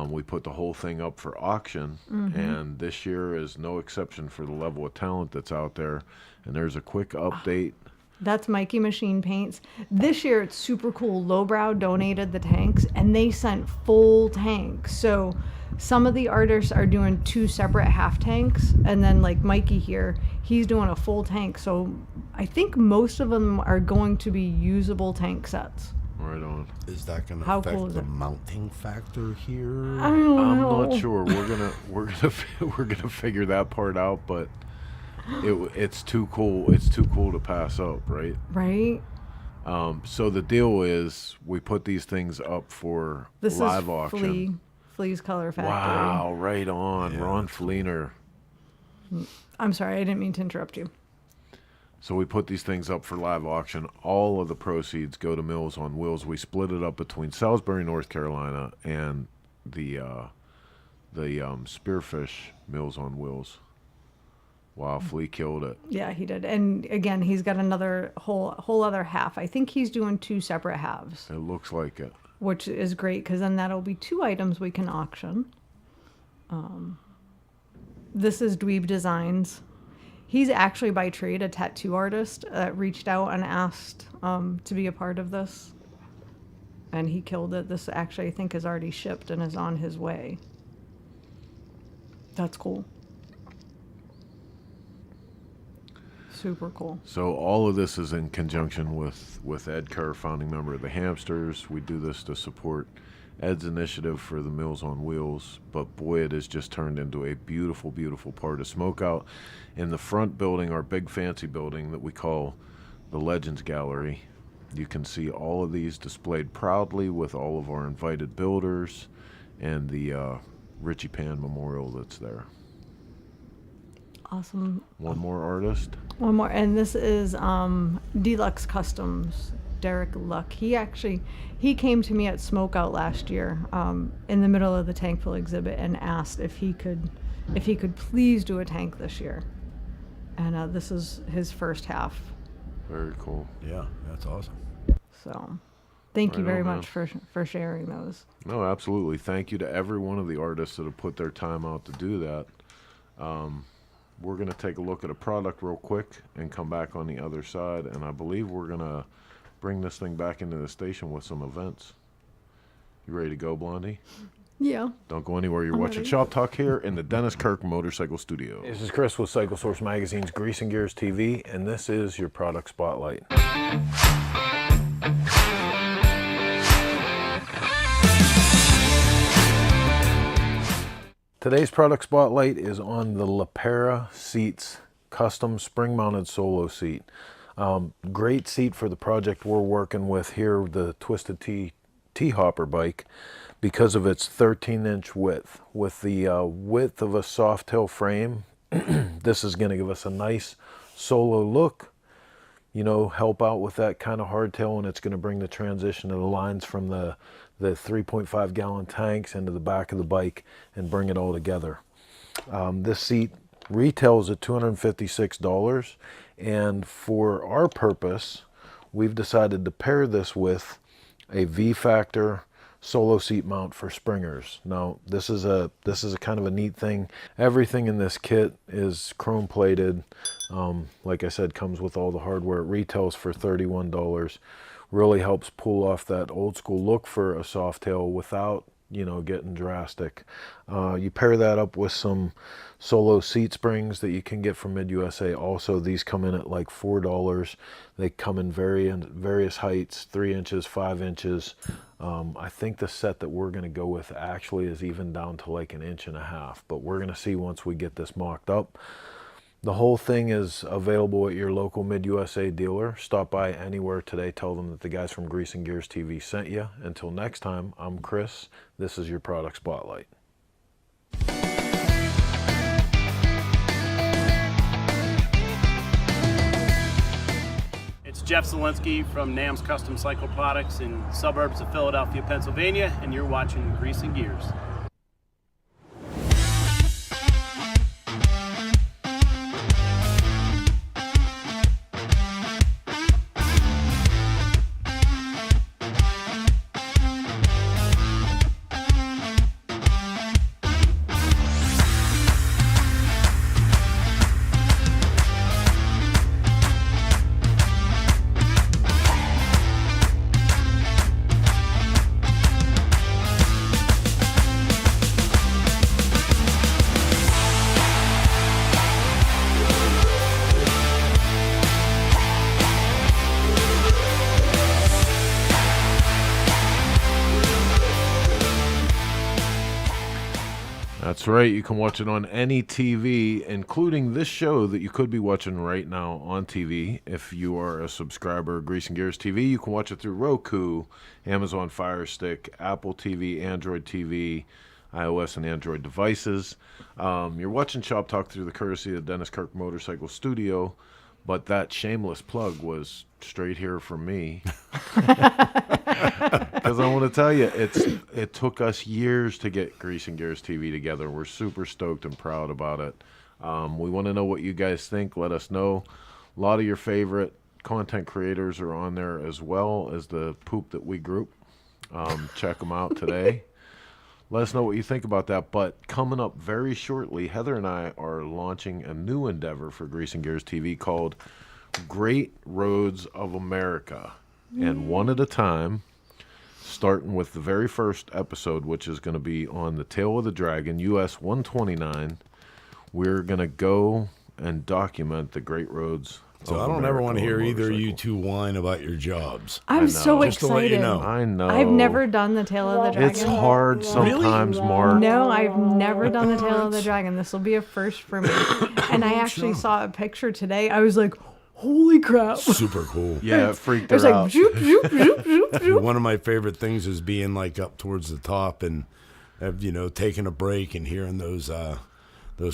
We put the whole thing up for auction, and this year is no exception for the level of talent that's out there. And there's a quick update. That's Mikey Machine Paints. This year it's super cool. Lowbrow donated the tanks and they sent full tanks. So some of the artists are doing 2 separate half tanks, and then like Mikey here, he's doing a full tank. So I think most of them are going to be usable tank sets. Right on. Is that going to How affect cool is the it? mounting factor here? I don't I'm know. not sure. We're gonna figure that part out, but it's too cool. It's too cool to pass up, right? Right? So the deal is we put these things up for This live is auction. Flea's Color Factory. Wow, right on. Ron Fleener. I'm sorry, I didn't mean to interrupt you. So we put these things up for live auction. All of the proceeds go to Mills on Wheels. We split it up between Salisbury, North Carolina, and the Spearfish Mills on Wheels. Wow, Flea killed it. Yeah, he did. And again, he's got another whole other half. I think he's doing 2 separate halves, It looks like it. which is great because then that'll be 2 items we can auction. This is Dweeb Designs. He's actually by trade a tattoo artist that reached out and asked to be a part of this. And he killed it. This actually, I think, is already shipped and is on his way. That's cool. Super cool. So all of this is in conjunction with Ed Kerr, founding member of the Hamsters. We do this to support Ed's initiative for the Mills on Wheels, but boy, it has just turned into a beautiful, beautiful part of SmokeOut. In the front building, our big fancy building that we call the Legends Gallery, you can see all of these displayed proudly with all of our invited builders and the Richie Pan Memorial that's there. Awesome. One more artist. One more, and this is Deluxe Customs, Derek Luck. He came to me at SmokeOut last year in the middle of the Tankful exhibit and asked if he could please do a tank this year. And this is his first half. Very cool. Yeah, that's awesome. So thank you Right very on, much for sharing those. No, absolutely. Thank you to every one of the artists that have put their time out to do that. We're going to take a look at a product real quick and come back on the other side. And I believe we're going to bring this thing back into the station with some events. You ready to go, Blondie? Yeah. Don't go anywhere. You're I'm watching ready. Shop Talk here in the Dennis Kirk Motorcycle Studio. This is Chris with Cycle Source Magazine's Grease and Gears TV, and this is your product spotlight. Today's product spotlight is on the LaPera Seats custom spring-mounted solo seat. Great seat for the project we're working with here, the Twisted T-Hopper bike, because of its 13-inch width. With the width of a soft tail frame, this is going to give us a nice solo look, you know, help out with that kind of hardtail, and it's going to bring the transition of the lines from the 3.5 gallon tanks into the back of the bike and bring it all together. This seat retails at $256, and for our purpose, we've decided to pair this with a V-Factor solo seat mount for springers. Now, this is a kind of a neat thing. Everything in this kit is chrome plated. Like I said, comes with all the hardware. It retails for $31. Really helps pull off that old school look for a soft tail without, you know, getting drastic. You pair that up with some solo seat springs that you can get from Mid-USA. Also, these come in at like $4. They come in various heights, 3 inches, 5 inches. I think the set that we're going to go with actually is even down to like 1.5 inches, but we're going to see once we get this mocked up. The whole thing is available at your local Mid-USA dealer. Stop by anywhere today. Tell them that the guys from Grease and Gears TV sent you. Until next time, I'm Chris. This is your Product Spotlight. It's Jeff Zielinski from NAM's Custom Cycle Products in suburbs of Philadelphia, Pennsylvania, and you're watching Grease and Gears. That's right. You can watch it on any TV, including this show that you could be watching right now on TV. If you are a subscriber of Grease and Gears TV, you can watch it through Roku, Amazon Fire Stick, Apple TV, Android TV, iOS and Android devices. You're watching ShopTalk through the courtesy of Dennis Kirk Motorcycle Studio, but that shameless plug was straight here from me. Because I want to tell you, it took us years to get Grease and Gears TV together. We're super stoked and proud about it. We want to know what you guys think. Let us know. A lot of your favorite content creators are on there, as well as the poop that we group. Check them out today. Let us know what you think about that. But coming up very shortly, Heather and I are launching a new endeavor for Grease and Gears TV called Great Roads of America. And one at a time, starting with the very first episode, which is going to be on the Tail of the Dragon, US 129. We're going to go and document the great roads. So I don't ever want to hear either of you two whine about your jobs. I'm so excited. Just to let you know. I know. I've never done the Tail of the Dragon. It's hard sometimes, Mark. No, I've never done the Tail of the Dragon. This will be a first for me. And I actually saw a picture today. I was like, holy crap. Super cool. Yeah, it freaked her out. It was like, zoop, zoop, zoop, zoop, zoop. One of my favorite things is being like up towards the top and, taking a break and hearing those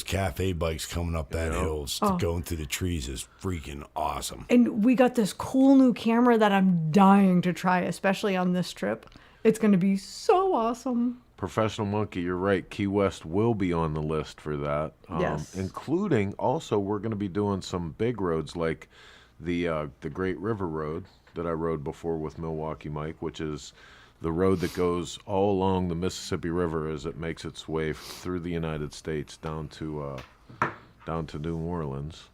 cafe bikes coming up that hill, going through the trees is freaking awesome. And we got this cool new camera that I'm dying to try, especially on this trip. It's going to be so awesome. Professional Monkey, you're right. Key West will be on the list for that. Yes. Including also we're going to be doing some big roads like the Great River Road that I rode before with Milwaukee Mike, which is the road that goes all along the Mississippi River as it makes its way through the United States down to New Orleans.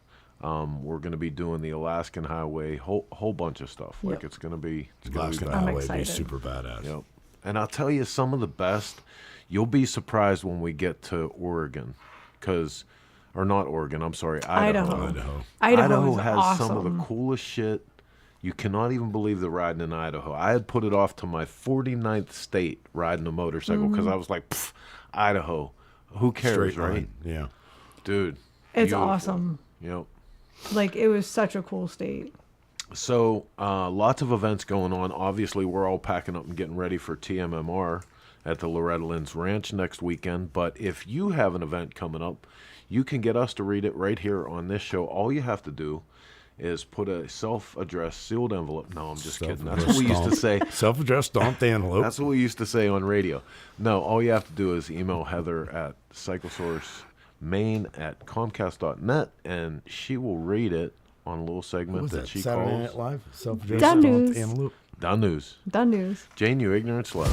We're going to be doing the Alaskan Highway, whole bunch of stuff. Yep. Like it's going to be Alaskan Highway would be super badass. Yep. And I'll tell you some of the best. You'll be surprised when we get to Oregon, Idaho. Idaho has awesome. some of the coolest shit. You cannot even believe the riding in Idaho. I had put it off to my 49th state riding a motorcycle because I was like, Idaho, who cares, Straight right? line. Yeah. Dude. It's beautiful. awesome. Yep. Like, it was such a cool state. So, lots of events going on. Obviously, we're all packing up and getting ready for TMMR at the Loretta Lynn's Ranch next weekend. But if you have an event coming up, you can get us to read it right here on this show. All you have to do is put a self-addressed sealed envelope. No, I'm just kidding. That's what we used to say. Self-addressed stomped envelope. That's what we used to say on radio. No, all you have to do is email Heather at cyclesourcemain@comcast.net, and she will read it on a little segment that she Saturday calls Night Live? Self-addressed Done stomped news. envelope. Done News. Done news. Jane, you ignorant slut.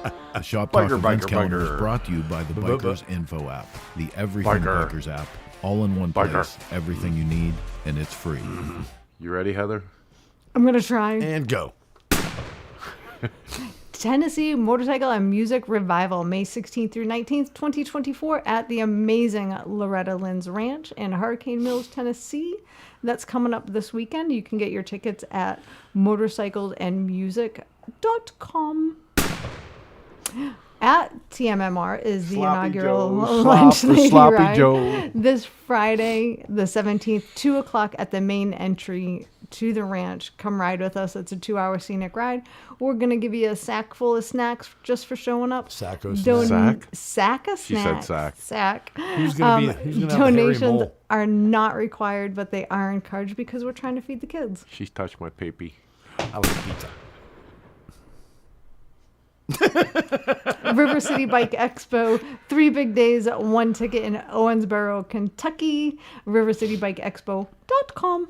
The ShopTalk events calendar biker. is brought to you by the Bikers Info app, the Everything Biker. Bikers app, all in one place, everything you need, and it's free. You ready, Heather? I'm going to try. And go. Tennessee Motorcycle and Music Revival, May 16th through 19th, 2024, at the amazing Loretta Lynn's Ranch in Hurricane Mills, Tennessee. That's coming up this weekend. You can get your tickets at motorcyclesandmusic.com. At TMMR is the Sloppy inaugural Joe, lunch slop the lady Sloppy ride Joe. this Friday, the 17th, 2 o'clock at the main entry to the ranch. Come ride with us. It's a 2-hour scenic ride. We're going to give you a sack full of snacks just for showing up. Sack of snacks. Sack? Sack of She said snacks. sack. Who's gonna have the hairy donations mole? are not required, but they are encouraged because we're trying to feed the kids. She's touched my peepee. I like pizza. River City Bike Expo, 3 big days, 1 ticket in Owensboro, Kentucky. RiverCityBikeExpo.com.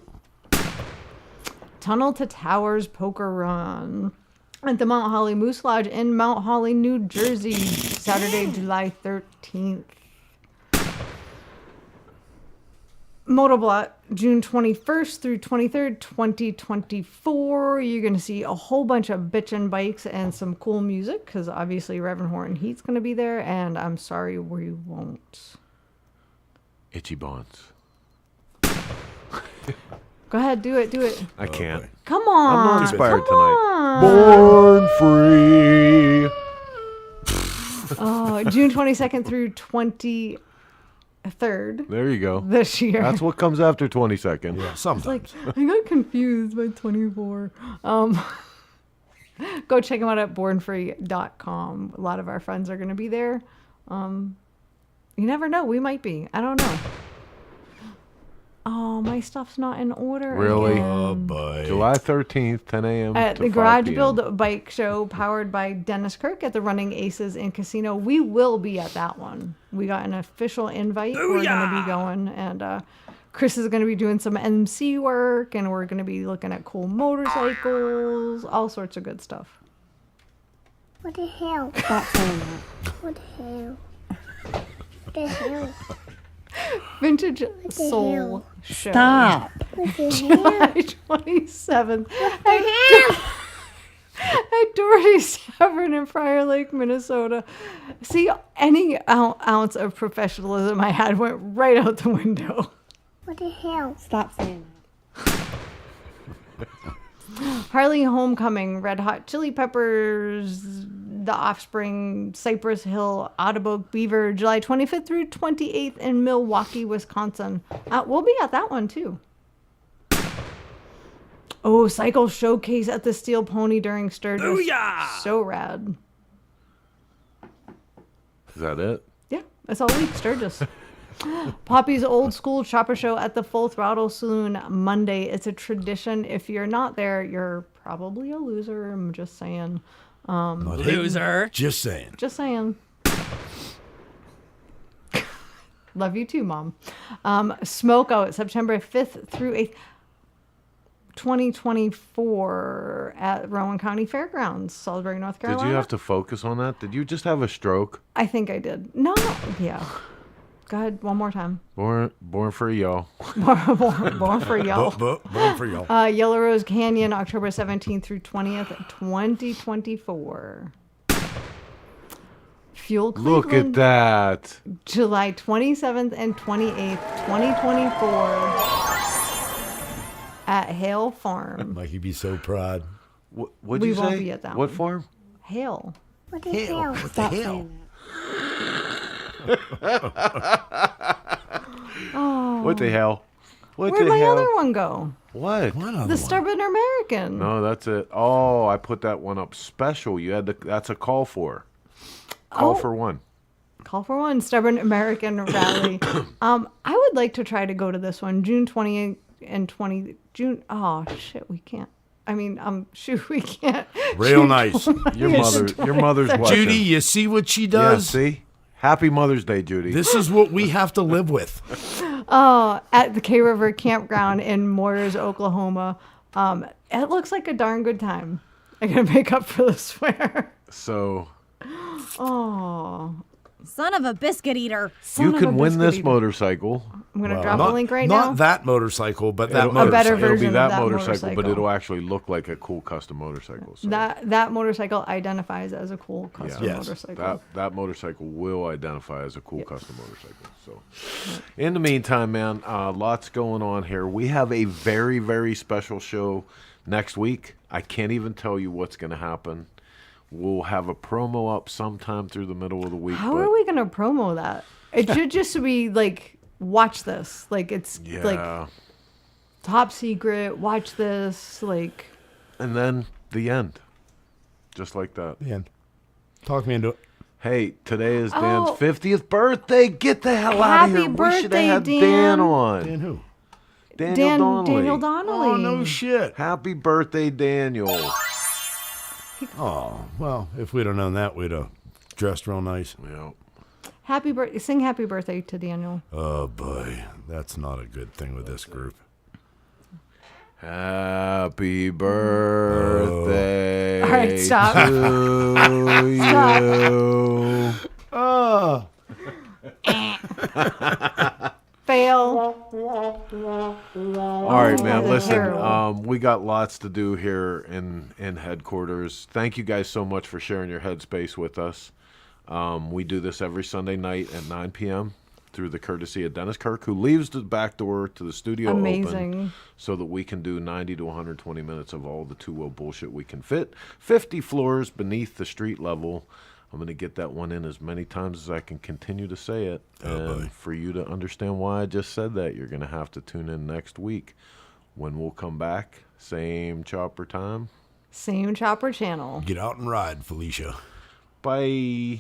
Tunnel to Towers Poker Run at the Mount Holly Moose Lodge in Mount Holly, New Jersey, Saturday, July 13th. Motoblot, June 21st through 23rd, 2024. You're going to see a whole bunch of bitchin' bikes and some cool music because obviously Reverend Horton Heat's going to be there, and I'm sorry we won't. Itchy Bonds. Go ahead, do it. I can't. Come on. I'm not inspired come tonight. on. Born free. Oh, June 22nd through 23rd. There you go. This year. That's what comes after 22nd. Yeah, sometimes. It's like, I got confused by 24. Go check them out at bornfree.com. A lot of our friends are going to be there. You never know. We might be. I don't know. Oh, my stuff's not in order. Really? Again. Oh, boy. July 13th, 10 a.m. At to the 5 Garage p.m. Build Bike Show powered by Dennis Kirk at the Running Aces in Casino. We will be at that one. We got an official invite. We're going to be going, and Chris is going to be doing some MC work, and we're going to be looking at cool motorcycles, all sorts of good stuff. What the hell? Stop saying that. What the hell? What the hell? Vintage the Soul hell? Show. Stop. What the July hell? 27th. What the hell? At Doherty's Tavern in Prior Lake, Minnesota. See, any ounce of professionalism I had went right out the window. What the hell? Stop saying that. Harley Homecoming, Red Hot Chili Peppers, The Offspring, Cypress Hill, Audubon Beaver, July 25th through 28th in Milwaukee, Wisconsin. We'll be at that one too. Oh, Cycle Showcase at the Steel Pony during Sturgis. Booyah! So rad. Is that it? Yeah, that's all week, Sturgis. Poppy's Old School Chopper Show at the Full Throttle Saloon Monday. It's a tradition. If you're not there, you're probably a loser. I'm just saying. Loser. Just saying. Just saying. Love you too, Mom. SmokeOut, September 5th through 8th, 2024 at Rowan County Fairgrounds, Salisbury, North Carolina. Did you have to focus on that? Did you just have a stroke? I think I did. No. Yeah. Go ahead, one more time. Born free, y'all. Born for y'all. Born for y'all. Yellow Rose Canyon, October 17th through 20th, 2024. Fuel Cleveland. Look at that. July 27th and 28th, 2024 at Hale Farm. Mikey'd be so proud. What'd We you won't say? be at that What one. farm? Hale. What the hell? What the Stop hell? saying Oh. What the hell? What Where'd the my hell? other one go? What? The Stubborn American. No, that's it. Oh, I put that one up special. You had to. That's a call for. Call Oh. for one. Call for one. Stubborn American Rally. I would like to try to go to this one, June 20 and 20. June. Oh shit, we can't. I mean, shoot, we can't. Real June nice. 20 Your mother's and watching. Judy, you see what she Yeah, does? see? Happy Mother's Day, Judy. This is what we have to live with. At the K River Campground in Moyers, Oklahoma. It looks like a darn good time. I gotta make up for the swear. So Oh, Son of a biscuit eater. you can win this motorcycle. I'm gonna Well, drop not, a link right not now. that motorcycle, but that It'll- motorcycle. better It'll be version that of that motorcycle, but motorcycle. it'll actually look like a cool custom motorcycle. So That motorcycle identifies as a cool custom Yes. motorcycle. That motorcycle will identify as a cool custom motorcycle. So, in the meantime, man, lots going on here. We have a very, very special show next week. I can't even tell you what's going to happen. We'll have a promo up sometime through the middle of the week. How are we going to promo that? It should just be like, watch this. Like, it's like top secret. Watch this. Like, and then the end. Just like that. The end. Talk me into it. Hey, today is Dan's 50th birthday. Get the hell out of here. Happy We should have birthday, had Dan. Dan on. Dan who? Daniel Donnelly. Oh, no shit. Happy birthday, Daniel. Oh, well, if we'd have known that, we'd have dressed real nice. Yeah. Sing happy birthday to Daniel. Oh, boy. That's not a good thing with this group. Happy birthday All right, stop. to Stop. you. Oh. Fail. All right, man. Listen, we got lots to do here in headquarters. Thank you guys so much for sharing your headspace with us. We do this every Sunday night at 9 p.m. through the courtesy of Dennis Kirk, who leaves the back door to the studio open so that we can do 90 to 120 minutes of all the two-wheel bullshit we can fit. 50 floors beneath the street level. I'm going to get that one in as many times as I can continue to say it. And for you to understand why I just said that, you're going to have to tune in next week when we'll come back. Same chopper time. Same chopper channel. Get out and ride, Felicia. Bye.